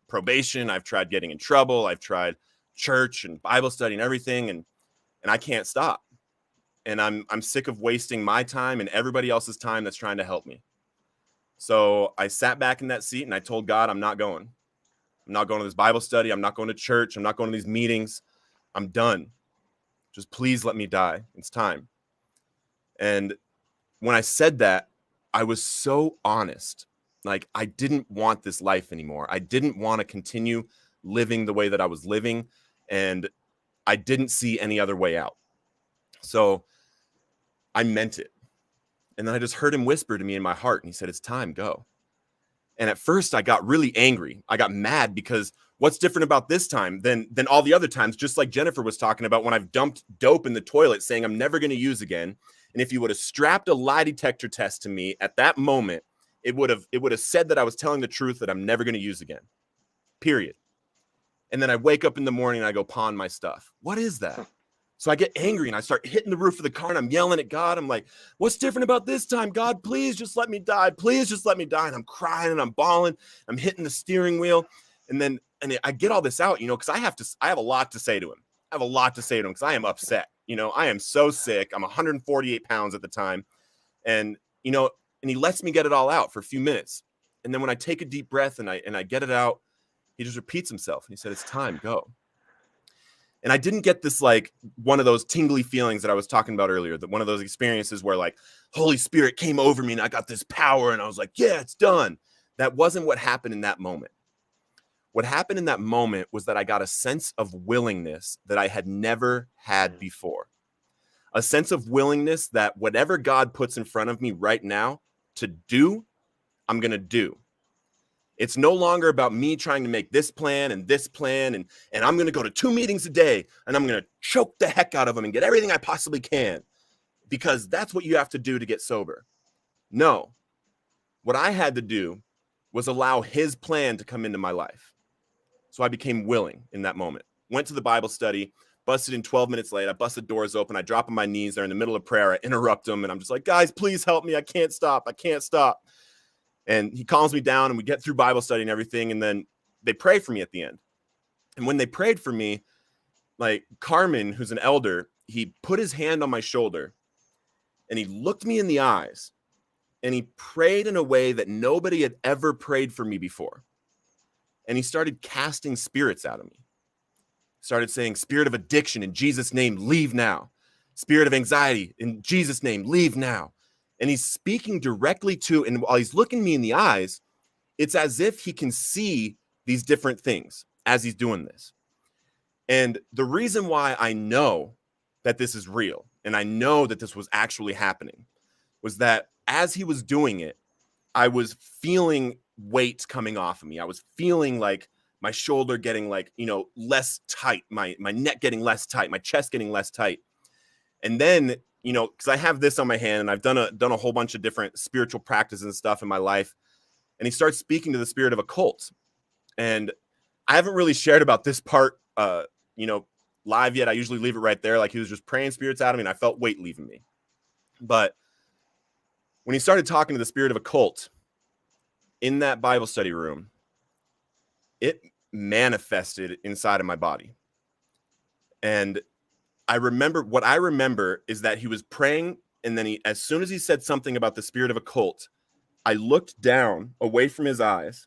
probation. I've tried getting in trouble. I've tried church and Bible study and everything. And I can't stop. And I'm sick of wasting my time and everybody else's time that's trying to help me. So I sat back in that seat and I told God, I'm not going. I'm not going to this Bible study. I'm not going to church. I'm not going to these meetings. I'm done. Just please let me die. It's time. And when I said that, I was so honest. Like, I didn't want this life anymore. I didn't want to continue living the way that I was living. And I didn't see any other way out. So I meant it. And then I just heard him whisper to me in my heart. And he said, it's time, go. And at first I got really angry. I got mad because what's different about this time than all the other times, just like Jennifer was talking about when I've dumped dope in the toilet saying I'm never going to use again. And if you would have strapped a lie detector test to me at that moment, it would have said that I was telling the truth, that I'm never going to use again, period. And then I wake up in the morning and I go pawn my stuff. What is that? So I get angry and I start hitting the roof of the car and I'm yelling at God. I'm like, what's different about this time? God, please just let me die. Please just let me die. And I'm crying and I'm bawling. I'm hitting the steering wheel. And I get all this out, because I have a lot to say to him. I have a lot to say to him because I am upset. I am so sick. I'm 148 pounds at the time. And he lets me get it all out for a few minutes. And then when I take a deep breath and I get it out, he just repeats himself. He said, it's time, go. And I didn't get this, like, one of those tingly feelings that I was talking about earlier, that one of those experiences where, like, Holy Spirit came over me and I got this power and I was like, yeah, it's done. That wasn't what happened in that moment. What happened in that moment was that I got a sense of willingness that I had never had before. A sense of willingness that whatever God puts in front of me right now to do, I'm going to do. It's no longer about me trying to make this plan and I'm going to go to 2 meetings a day and I'm going to choke the heck out of them and get everything I possibly can because that's what you have to do to get sober. No, what I had to do was allow his plan to come into my life. So I became willing in that moment. Went to the Bible study, busted in 12 minutes late. I busted doors open. I drop on my knees there in the middle of prayer. I interrupt him and I'm just like, guys, please help me. I can't stop. And he calms me down and we get through Bible study and everything. And then they pray for me at the end. And when they prayed for me, like Carmen, who's an elder, he put his hand on my shoulder and he looked me in the eyes and he prayed in a way that nobody had ever prayed for me before. And he started casting spirits out of me. Started saying, spirit of addiction, in Jesus' name, leave now. Spirit of anxiety, in Jesus' name, leave now. And he's speaking directly to, and while he's looking me in the eyes, it's as if he can see these different things as he's doing this. And the reason why I know that this is real, and I know that this was actually happening, was that as he was doing it, I was feeling weight coming off of me. I was feeling like my shoulder getting like, less tight, my neck getting less tight, my chest getting less tight. And then, because I have this on my hand and I've done a whole bunch of different spiritual practices and stuff in my life. And he starts speaking to the spirit of a cult. And I haven't really shared about this part, live yet. I usually leave it right there. Like he was just praying spirits out of me and I felt weight leaving me. But when he started talking to the spirit of a cult in that Bible study room, it manifested inside of my body. And what I remember is that he was praying. And then as soon as he said something about the spirit of a cult, I looked down away from his eyes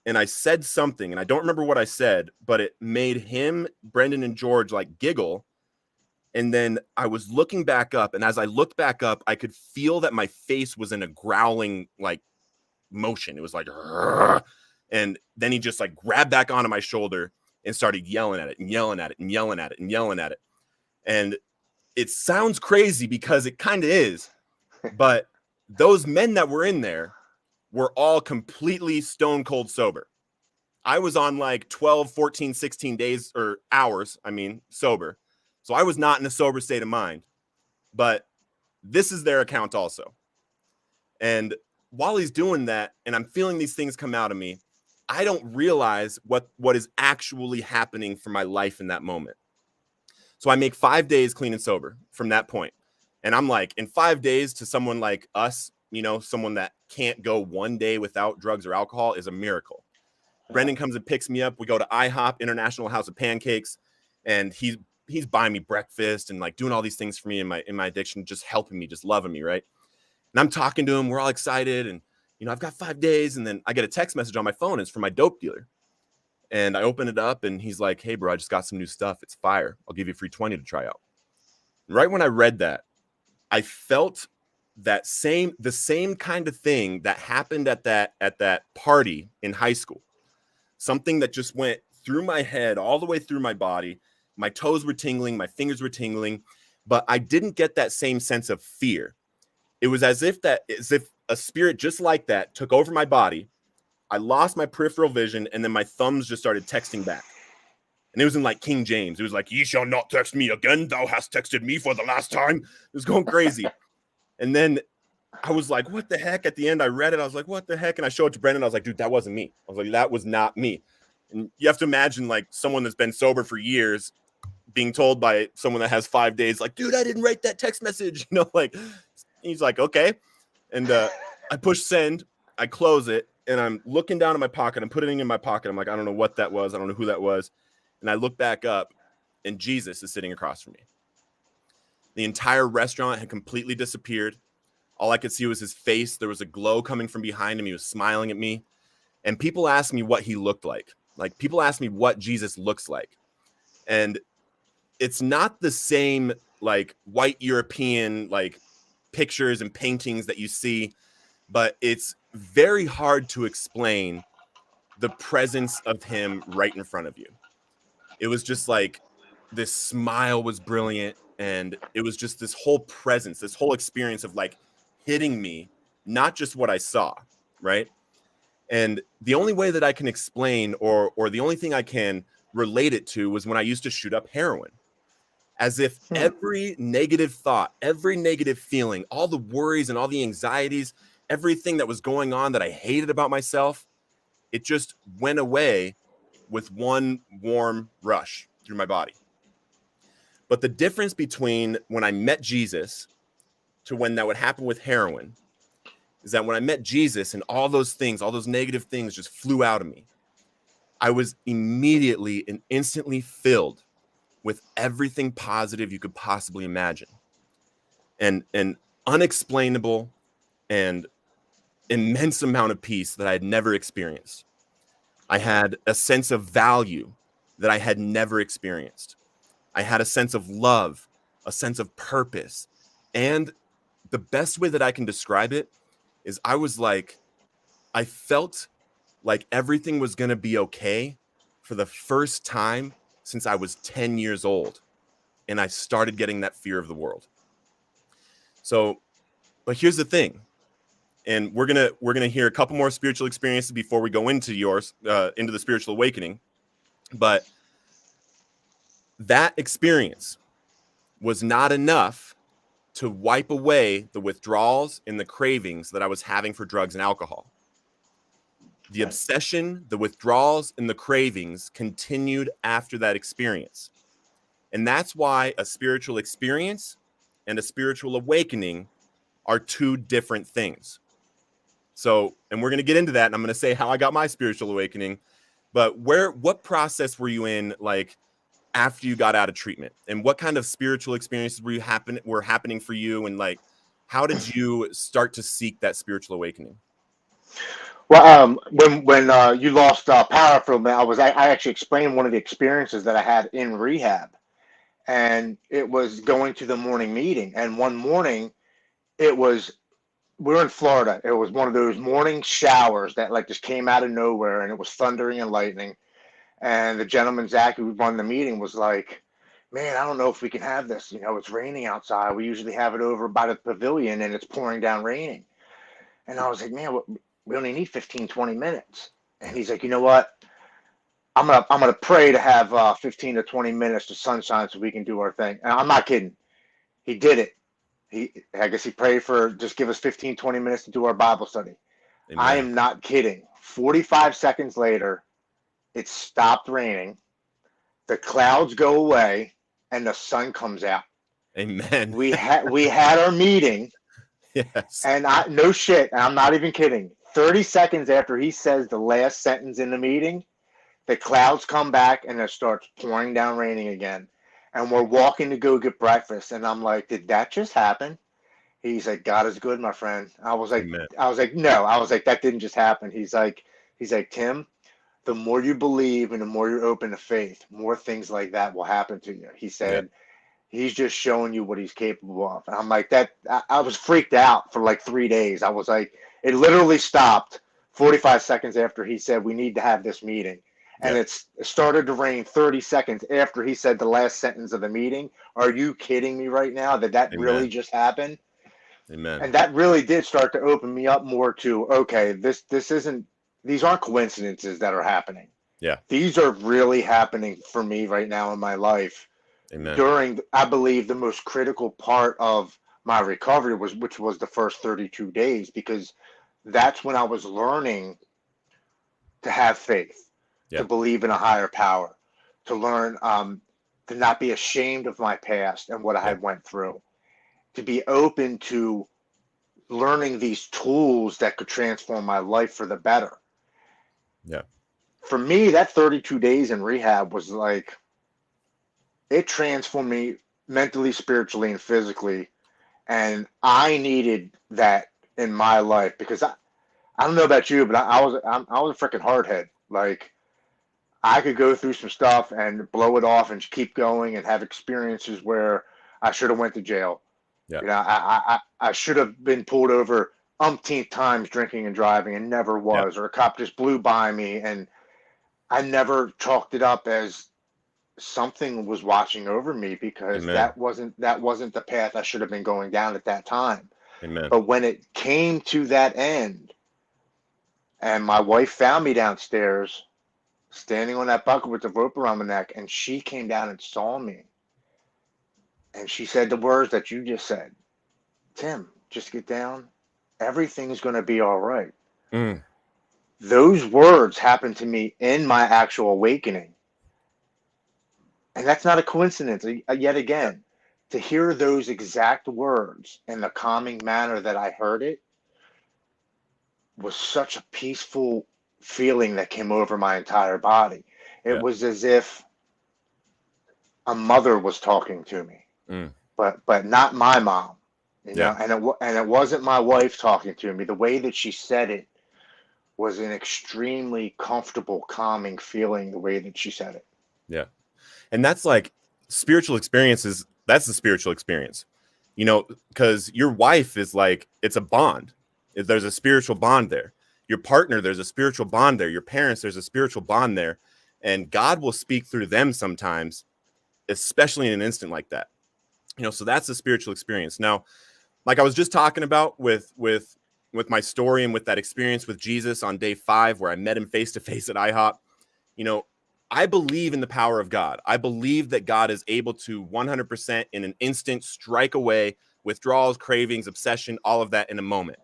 and I said something, and I don't remember what I said, but it made him, Brendan and George like giggle. And then I was looking back up, and as I looked back up, I could feel that my face was in a growling like motion. It was like, "Rrr." And then he just like grabbed back onto my shoulder and started yelling at it and yelling at it and yelling at it and yelling at it. And it sounds crazy because it kind of is, but those men that were in there were all completely stone cold sober. I was on like 12, 14, 16 days or hours, sober. So I was not in a sober state of mind, but this is their account also. And while he's doing that and I'm feeling these things come out of me, I don't realize what is actually happening for my life in that moment. So I make 5 days clean and sober from that point. And I'm like, in 5 days to someone like us, someone that can't go 1 day without drugs or alcohol is a miracle. Brendan comes and picks me up. We go to IHOP, International House of Pancakes, and he's buying me breakfast and like doing all these things for me in my addiction, just helping me, just loving me, right? And I'm talking to him. We're all excited, and I've got 5 days, and then I get a text message on my phone. It's from my dope dealer, and I open it up, and he's like, "Hey, bro, I just got some new stuff. It's fire. I'll give you a free 20 to try out." And right when I read that, I felt the same kind of thing that happened at that party in high school. Something that just went through my head all the way through my body. My toes were tingling, my fingers were tingling, but I didn't get that same sense of fear. It was as if a spirit just like that took over my body. I lost my peripheral vision, and then my thumbs just started texting back. And it was in like King James. It was like, "Ye shall not text me again. Thou hast texted me for the last time." It was going crazy. And then I was like, what the heck? At the end, I read it. I was like, what the heck? And I showed it to Brendan. I was like, dude, that wasn't me. I was like, that was not me. And you have to imagine like someone that's been sober for years being told by someone that has 5 days, like, dude, I didn't write that text message. Like he's like, okay. And I push send, I close it, and I'm looking down in my pocket. I'm putting it in my pocket. I'm like, I don't know what that was. I don't know who that was. And I look back up, and Jesus is sitting across from me. The entire restaurant had completely disappeared. All I could see was his face. There was a glow coming from behind him. He was smiling at me. And people asked me what he looked like. Like, people asked me what Jesus looks like. And it's not the same, like, white European, like, pictures and paintings that you see, but it's very hard to explain the presence of him right in front of you. It was just like, this smile was brilliant. And it was just this whole presence, this whole experience of like hitting me, not just what I saw, right? And the only way that I can explain, or the only thing I can relate it to, was when I used to shoot up heroin. As if every negative thought, every negative feeling, all the worries and all the anxieties, everything that was going on that I hated about myself, it just went away with one warm rush through my body. But the difference between when I met Jesus to when that would happen with heroin is that when I met Jesus and all those things, all those negative things just flew out of me, I was immediately and instantly filled with everything positive you could possibly imagine. And an unexplainable and immense amount of peace that I had never experienced. I had a sense of value that I had never experienced. I had a sense of love, a sense of purpose. And the best way that I can describe it is I felt like everything was going to be okay for the first time since I was 10 years old. And I started getting that fear of the world. So, but here's the thing. And we're gonna hear a couple more spiritual experiences before we go into yours, into the spiritual awakening. But that experience was not enough to wipe away the withdrawals and the cravings that I was having for drugs and alcohol. The obsession, the withdrawals, and the cravings continued after that experience. And that's why a spiritual experience and a spiritual awakening are two different things. So, and we're going to get into that, and I'm going to say how I got my spiritual awakening. But what process were you in, like, after you got out of treatment, and what kind of spiritual experiences were happening for you, and like, how did you start to seek that spiritual awakening? Well, when you lost power for a minute, I actually explained one of the experiences that I had in rehab, and it was going to the morning meeting. And one morning, it was we were in Florida. It was one of those morning showers that like just came out of nowhere, and it was thundering and lightning. And the gentleman Zach who run the meeting was like, "Man, I don't know if we can have this. You know, it's raining outside. We usually have it over by the pavilion, and it's pouring down raining." And I was like, "Man, we only need 15, 20 minutes." And he's like, "You know what? I'm gonna pray to have 15 to 20 minutes to sunshine so we can do our thing." And I'm not kidding. He did it. I guess he prayed for just give us 15, 20 minutes to do our Bible study. I Amen. am not kidding. 45 seconds later, it stopped raining. The clouds go away and the sun comes out. Amen. We had our meeting, Yes. and no shit, and I'm not even kidding. 30 seconds after he says the last sentence in the meeting, the clouds come back and it starts pouring down raining again. And we're walking to go get breakfast, and I'm like, "Did that just happen?" He's like, "God is good, my friend." Amen. No. I was like, "That didn't just happen." He's like, "Tim, the more you believe and the more you're open to faith, more things like that will happen to you." He Yeah. said, "He's just showing you what he's capable of." And I'm like, I was freaked out for like 3 days. I was like, it literally stopped 45 seconds after he said, "We need to have this meeting." And Yeah. it started to rain 30 seconds after he said the last sentence of the meeting. Are you kidding me right now that Amen. really just happened? Amen. And that really did start to open me up more to, okay, these aren't coincidences that are happening. Yeah. These are really happening for me right now in my life Amen. during, I believe, the most critical part of my recovery, which was the first 32 days, because that's when I was learning to have faith, to Yeah. believe in a higher power, to learn to not be ashamed of my past and what I Yeah. had went through, to be open to learning these tools that could transform my life for the better. Yeah. For me, that 32 days in rehab was like, it transformed me mentally, spiritually, and physically. And I needed that in my life because I don't know about you, but I was a freaking hardhead. Like, I could go through some stuff and blow it off and keep going and have experiences where I should have went to jail. Yeah. You know, I should have been pulled over umpteenth times drinking and driving and never Yeah. was, or a cop just blew by me and I never chalked it up as something was watching over me because Amen. that wasn't the path I should have been going down at that time. Amen. But when it came to that end, And my wife found me downstairs, standing on that bucket with the rope around my neck, and she came down and saw me. And she said the words that you just said. Tim, just get down. Everything's going to be all right. Mm. Those words happened to me in my actual awakening. And that's not a coincidence. Yet again, to hear those exact words in the calming manner that I heard it was such a peaceful feeling that came over my entire body. It Yeah. was as if a mother was talking to me, Mm. but not my mom, you know. Yeah. And it wasn't my wife talking to me. The way that she said it was an extremely comfortable, calming feeling. The way that she said it. Yeah. And that's like spiritual experiences. That's the spiritual experience, you know, because your wife is like, it's a bond. There's a spiritual bond there. Your partner, there's a spiritual bond there. Your parents, there's a spiritual bond there. And God will speak through them sometimes, especially in an instant like that. You know, so that's the spiritual experience. Now, like I was just talking about with my story and with that experience with Jesus on day 5, where I met him face to face at IHOP, you know, I believe in the power of God. I believe that God is able to 100% in an instant strike away withdrawals, cravings, obsession, all of that in a moment.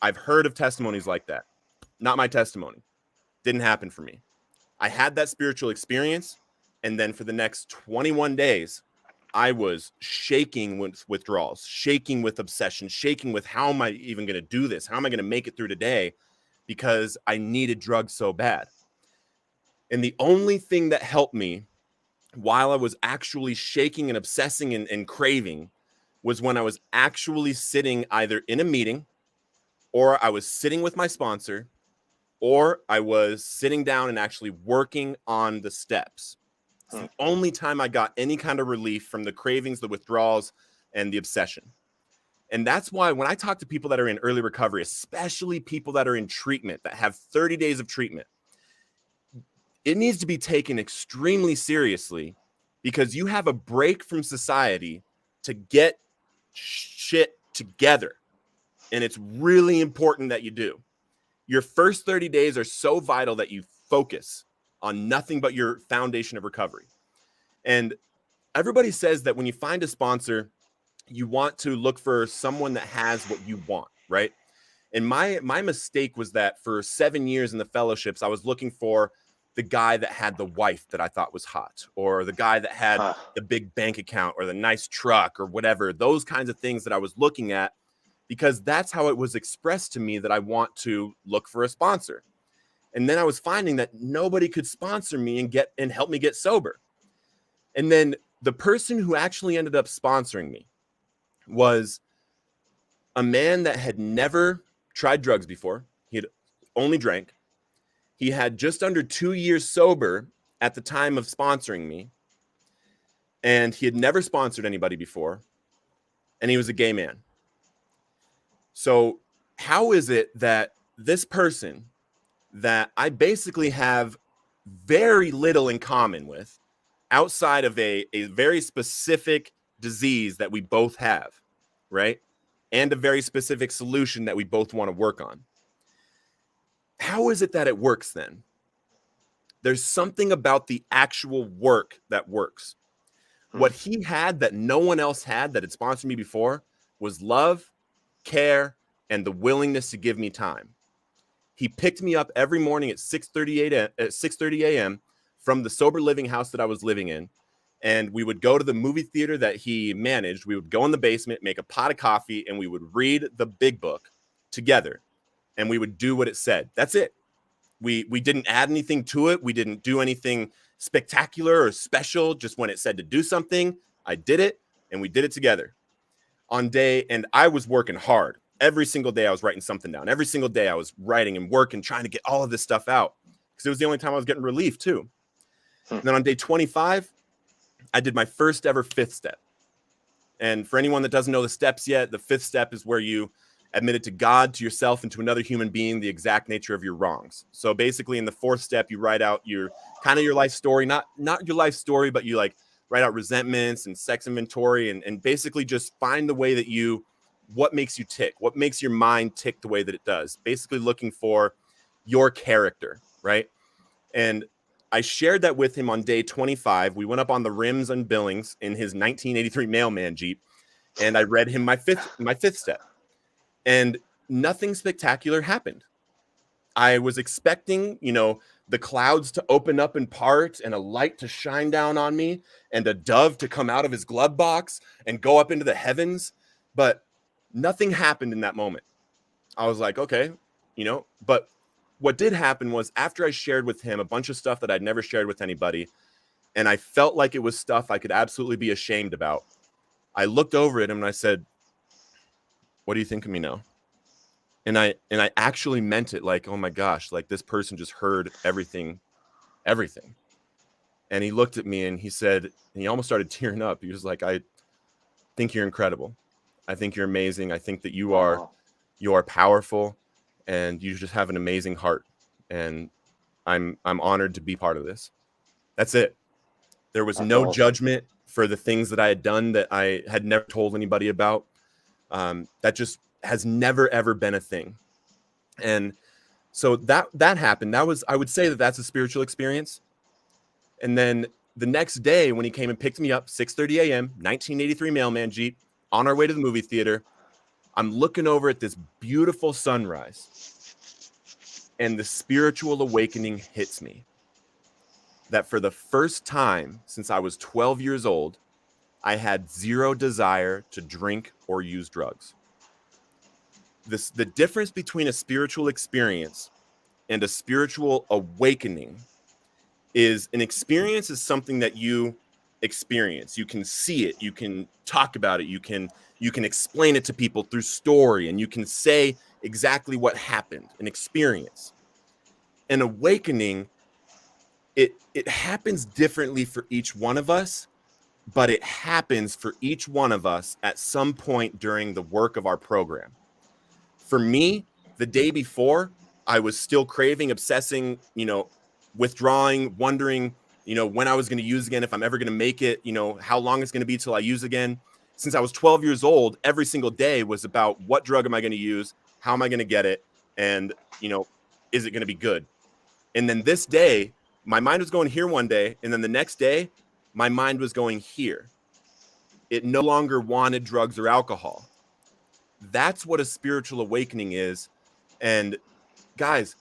I've heard of testimonies like that. Not my testimony. Didn't happen for me. I had that spiritual experience, and then for the next 21 days, I was shaking with withdrawals, shaking with obsession, shaking with how am I even going to do this? How am I going to make it through today? Because I needed drugs so bad. And the only thing that helped me while I was actually shaking and obsessing and craving was when I was actually sitting either in a meeting, or I was sitting with my sponsor, or I was sitting down and actually working on the steps. It's the only time I got any kind of relief from the cravings, the withdrawals, and the obsession. And that's why when I talk to people that are in early recovery, especially people that are in treatment, that have 30 days of treatment, it needs to be taken extremely seriously, because you have a break from society to get shit together. And it's really important that you do. Your first 30 days are so vital that you focus on nothing but your foundation of recovery. And everybody says that when you find a sponsor, you want to look for someone that has what you want, right? And my mistake was that for 7 years in the fellowships, I was looking for the guy that had the wife that I thought was hot, or the guy that had the big bank account, or the nice truck, or whatever, those kinds of things that I was looking at, because that's how it was expressed to me that I want to look for a sponsor. And then I was finding that nobody could sponsor me and help me get sober. And then the person who actually ended up sponsoring me was a man that had never tried drugs before. He had only drank. He had just under 2 years sober at the time of sponsoring me. And he had never sponsored anybody before. And he was a gay man. So how is it that this person that I basically have very little in common with, outside of a very specific disease that we both have, right? And a very specific solution that we both want to work on. How is it that it works then? There's something about the actual work that works. What he had that no one else had that had sponsored me before was love, care, and the willingness to give me time. He picked me up every morning at 6:30 a.m. from the sober living house that I was living in. And we would go to the movie theater that he managed. We would go in the basement, make a pot of coffee, and we would read the big book together. And we would do what it said. That's it. We didn't add anything to it. We didn't do anything spectacular or special. Just when it said to do something, I did it, and we did it together. And I was working hard. Every single day I was writing something down. Every single day I was writing and working, trying to get all of this stuff out, because it was the only time I was getting relief too. And then on day 25, I did my first ever 5th step. And for anyone that doesn't know the steps yet, the 5th step is where you admit it to God, to yourself, and to another human being, the exact nature of your wrongs. So basically in the 4th step, you write out your life story, not your life story, but you like write out resentments and sex inventory, and basically just find the way that you what makes you tick, what makes your mind tick the way that it does, basically looking for your character, right? And I shared that with him on day 25. We went up on the rims and Billings in his 1983 Mailman Jeep, and I read him my fifth step, and nothing spectacular happened. I was expecting, the clouds to open up in part and a light to shine down on me and a dove to come out of his glove box and go up into the heavens, but nothing happened in that moment. I was like, okay, but what did happen was after I shared with him a bunch of stuff that I'd never shared with anybody, and I felt like it was stuff I could absolutely be ashamed about, I looked over at him and I said, what do you think of me now? And I actually meant it, like, oh my gosh, like this person just heard everything. And he looked at me and he said, and he almost started tearing up. He was like, I think you're incredible. I think you're amazing. I think that you are powerful and you just have an amazing heart. And I'm honored to be part of this. That's it. There was no judgment for the things that I had done that I had never told anybody about. That just has never, ever been a thing. And so that happened. That was, I would say that's a spiritual experience. And then the next day when he came and picked me up, 6:30 a.m., 1983 Mailman Jeep, on our way to the movie theater, I'm looking over at this beautiful sunrise, and the spiritual awakening hits me that for the first time since I was 12 years old, I had zero desire to drink or use drugs. The difference between a spiritual experience and a spiritual awakening is an experience is something that you experience. You can see it, you can talk about it, you can explain it to people through story, and you can say exactly what happened, an experience. An awakening, it happens differently for each one of us, but it happens for each one of us at some point during the work of our program. For me, the day before, I was still craving, obsessing, withdrawing, wondering, when I was going to use again, if I'm ever going to make it, how long it's going to be till I use again. Since I was 12 years old, every single day was about what drug am I going to use? How am I going to get it? And, is it going to be good? And then this day, my mind was going here one day. And then the next day, my mind was going here. It no longer wanted drugs or alcohol. That's what a spiritual awakening is. And guys,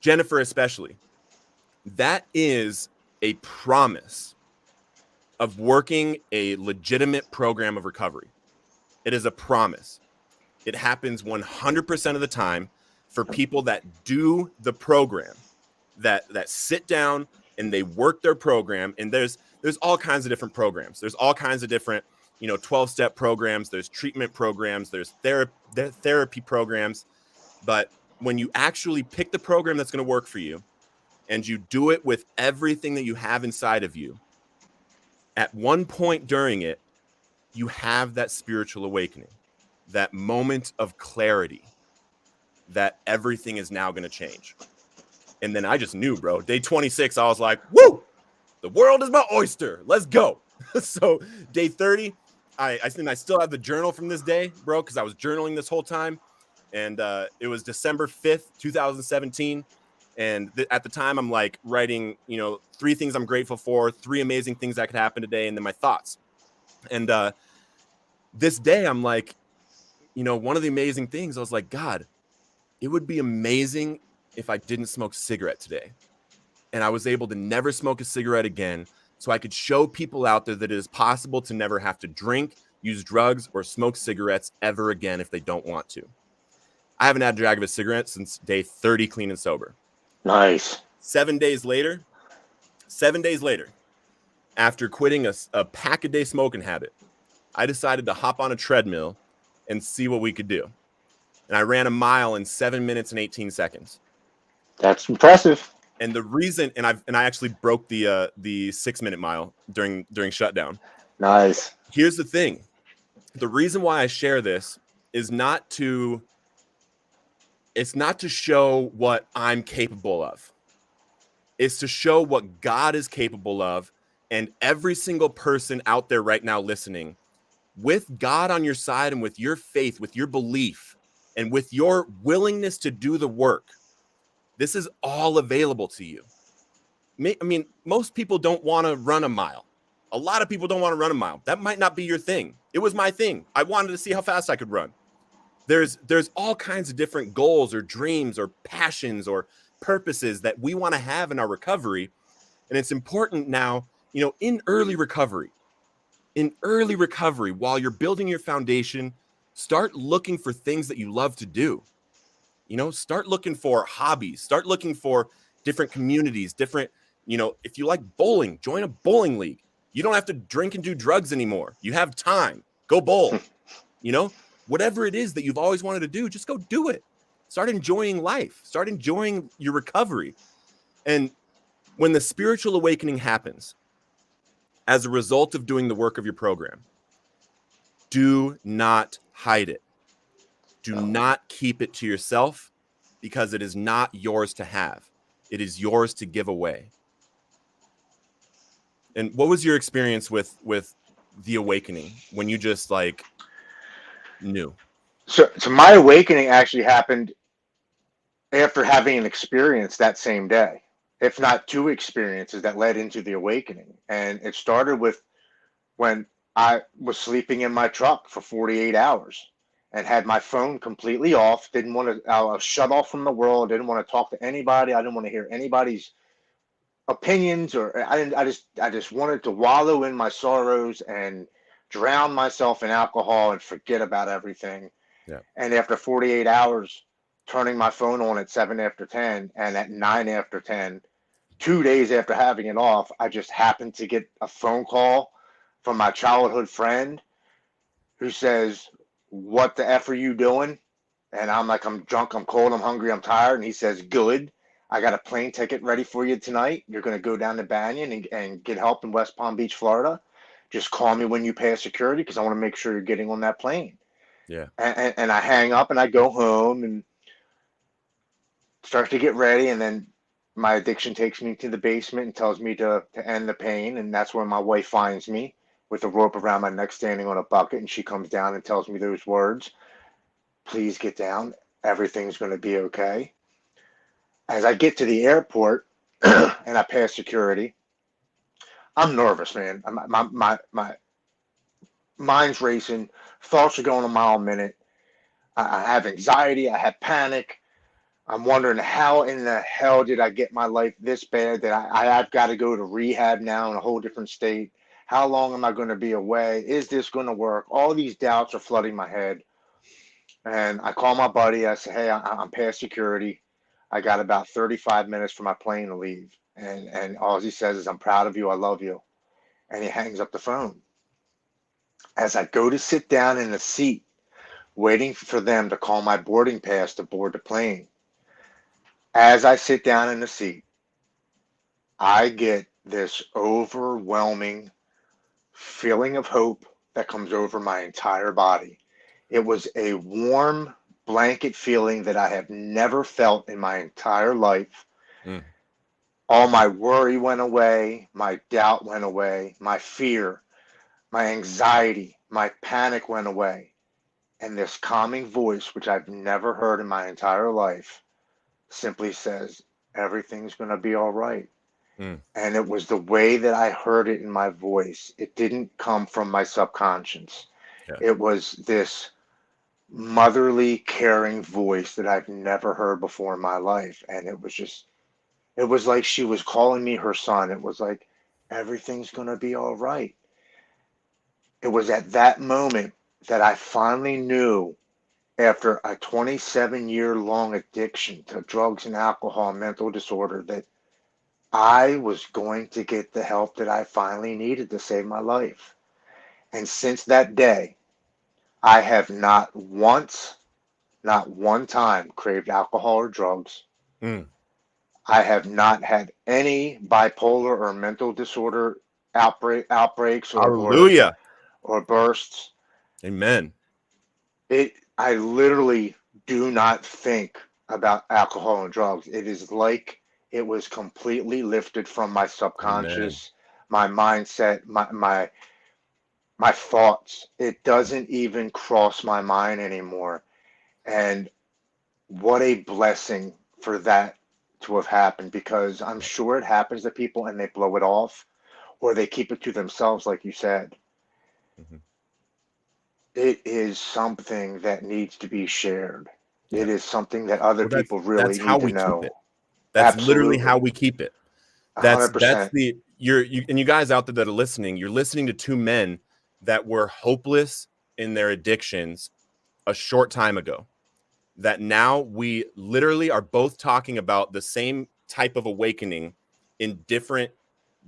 Jennifer especially, that is a promise of working a legitimate program of recovery. It is a promise. It happens 100% of the time for people that do the program, that sit down and they work their program. And there's all kinds of different programs. There's all kinds of different 12-step programs, there's treatment programs, there's therapy programs. But when you actually pick the program that's going to work for you and you do it with everything that you have inside of you, at one point during it, you have that spiritual awakening, that moment of clarity that everything is now going to change. And then I just knew, bro, day 26, I was like, woo, the world is my oyster. Let's go. So day 30, I still have the journal from this day, bro, because I was journaling this whole time. And it was December 5th, 2017. And at the time, I'm like writing, 3 things I'm grateful for, 3 amazing things that could happen today, and then my thoughts. And this day, I'm like, one of the amazing things, I was like, God, it would be amazing if I didn't smoke a cigarette today. And I was able to never smoke a cigarette again, so I could show people out there that it is possible to never have to drink, use drugs, or smoke cigarettes ever again if they don't want to. I haven't had a drag of a cigarette since day 30 clean and sober. Nice. 7 days later, after quitting a pack-a-day smoking habit, I decided to hop on a treadmill and see what we could do. And I ran a mile in 7 minutes and 18 seconds. That's impressive. And the reason, and I actually broke the 6-minute mile during shutdown. Nice. Here's the thing. The reason why I share this is not to show what I'm capable of. It's to show what God is capable of. And every single person out there right now listening, with God on your side and with your faith, with your belief, and with your willingness to do the work, this is all available to you. I mean, most people don't want to run a mile. A lot of people don't want to run a mile. That might not be your thing. It was my thing. I wanted to see how fast I could run. There's all kinds of different goals or dreams or passions or purposes that we want to have in our recovery. And it's important now, you know, in early recovery, while you're building your foundation, start looking for things that you love to do. You know, start looking for hobbies, start looking for different communities, different, you know, if you like bowling, join a bowling league. You don't have to drink and do drugs anymore. You have time. Go bowl. You know, whatever it is that you've always wanted to do, just go do it. Start enjoying life. Start enjoying your recovery. And when the spiritual awakening happens as a result of doing the work of your program, do not hide it. Do not keep it to yourself, because it is not yours to have. It is yours to give away. And what was your experience with the awakening when you just like knew? So my awakening actually happened after having an experience that same day, if not two experiences that led into the awakening. And it started with when I was sleeping in my truck for 48 hours and had my phone completely off. Didn't want to, I was shut off from the world. Didn't want to talk to anybody. I didn't want to hear anybody's opinions, or I just wanted to wallow in my sorrows and drown myself in alcohol and forget about everything. Yeah. And after 48 hours, turning my phone on at 7 after 10 and at 9 after 10, 2 days after having it off, I just happened to get a phone call from my childhood friend who says, "What the F are you doing?" And I'm like, "I'm drunk, I'm cold, I'm hungry, I'm tired." And he says, "Good. I got a plane ticket ready for you tonight. You're going to go down to Banyan and get help in West Palm Beach, Florida. Just call me when you pass security, because I want to make sure you're getting on that plane." Yeah. And I hang up and I go home and start to get ready. And then my addiction takes me to the basement and tells me to end the pain. And that's where my wife finds me with a rope around my neck, standing on a bucket. And she comes down and tells me those words: "Please get down. Everything's going to be okay." As I get to the airport and I pass security, I'm nervous, man. My mind's racing. Thoughts are going a mile a minute. I have anxiety. I have panic. I'm wondering, how in the hell did I get my life this bad that I've got to go to rehab now in a whole different state? How long am I going to be away? Is this going to work? All these doubts are flooding my head. And I call my buddy. I say, "Hey, I'm past security. I got about 35 minutes for my plane to leave." And all he says is, "I'm proud of you. I love you." And he hangs up the phone. As I go to sit down in the seat, waiting for them to call my boarding pass to board the plane, as I sit down in the seat, I get this overwhelming feeling of hope that comes over my entire body. It was a warm blanket feeling that I have never felt in my entire life. Mm. All my worry went away, my doubt went away, my fear, my anxiety, my panic went away. And this calming voice, which I've never heard in my entire life, simply says, "Everything's going to be all right." Mm. And it was the way that I heard it in my voice. It didn't come from my subconscious. Yeah. It was this motherly, caring voice that I've never heard before in my life. And it was just, it was like she was calling me her son. It was like, "Everything's going to be all right." It was at that moment that I finally knew, after a 27-year long addiction to drugs and alcohol and mental disorder, that I was going to get the help that I finally needed to save my life. And since that day, I have not once, not one time, craved alcohol or drugs. Mm. I have not had any bipolar or mental disorder outbreaks Hallelujah. or bursts. Amen. I literally do not think about alcohol and drugs. It is like it was completely lifted from my Amen. subconscious, my mindset, my thoughts. It doesn't even cross my mind anymore. And what a blessing for that to have happened, because I'm sure it happens to people and they blow it off or they keep it to themselves, like you said. Mm-hmm. It is something that needs to be shared. Yeah. It is something that other Well, people that's really how need to we keep know. it. That's literally how Absolutely. we keep it. That's 100%. the you and you guys out there that are listening, you're listening to two men that were hopeless in their addictions a short time ago. That now we literally are both talking about the same type of awakening in different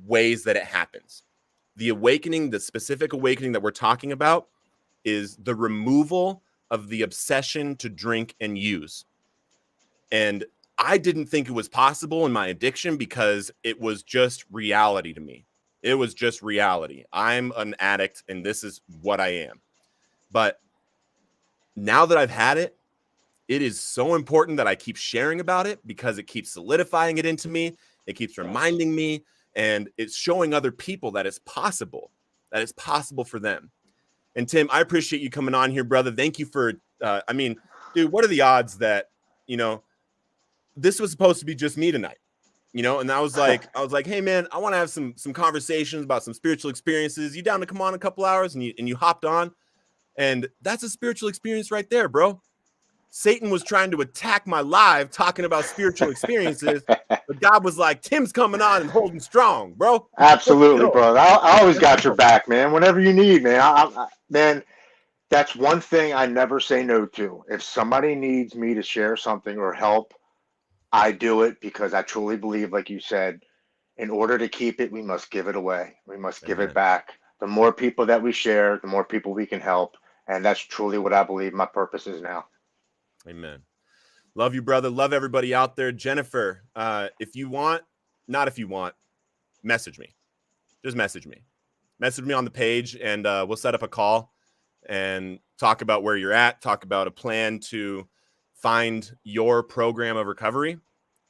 ways that it happens. The awakening, the specific awakening that we're talking about is the removal of the obsession to drink and use. And I didn't think it was possible in my addiction because it was just reality to me. It was just reality. I'm an addict and this is what I am. But now that I've had it, it is so important that I keep sharing about it because it keeps solidifying it into me. It keeps Yes. reminding me, and it's showing other people that it's possible for them. And Tim, I appreciate you coming on here, brother. Thank you for, I mean, dude, what are the odds that, you know, this was supposed to be just me tonight, you know? And I was like, hey man, I want to have some conversations about some spiritual experiences. You down to come on a couple hours? And you hopped on, and that's a spiritual experience right there, bro. Satan was trying to attack my live talking about spiritual experiences, but God was like, Tim's coming on and holding strong, bro. Let's Absolutely, go. brother. I always Let's got your go. back, man. Whenever you need, man. Man, that's one thing I never say no to. If somebody needs me to share something or help, I do it because I truly believe, like you said, in order to keep it, we must give it away. We must give it Amen. back. The more people that we share, the more people we can help. And that's truly what I believe my purpose is now. Amen. Love you, brother. Love everybody out there. Jennifer, if you want, not if you want, message me. Just message me. Message me on the page, and we'll set up a call and talk about where you're at, talk about a plan to find your program of recovery.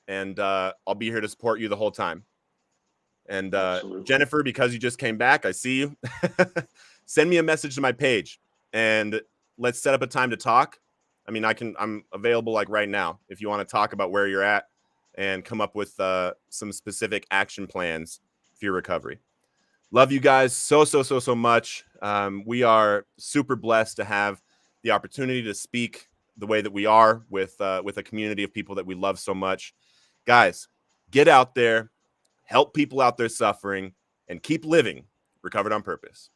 And I'll be here to support you the whole time. And Absolutely. Jennifer, because you just came back, I see you. Send me a message to my page and let's set up a time to talk. I mean, I'm available like right now if you want to talk about where you're at and come up with some specific action plans for your recovery. Love you guys so much. We are super blessed to have the opportunity to speak the way that we are with a community of people that we love so much. Guys, get out there, help people out there suffering, and keep living recovered on purpose.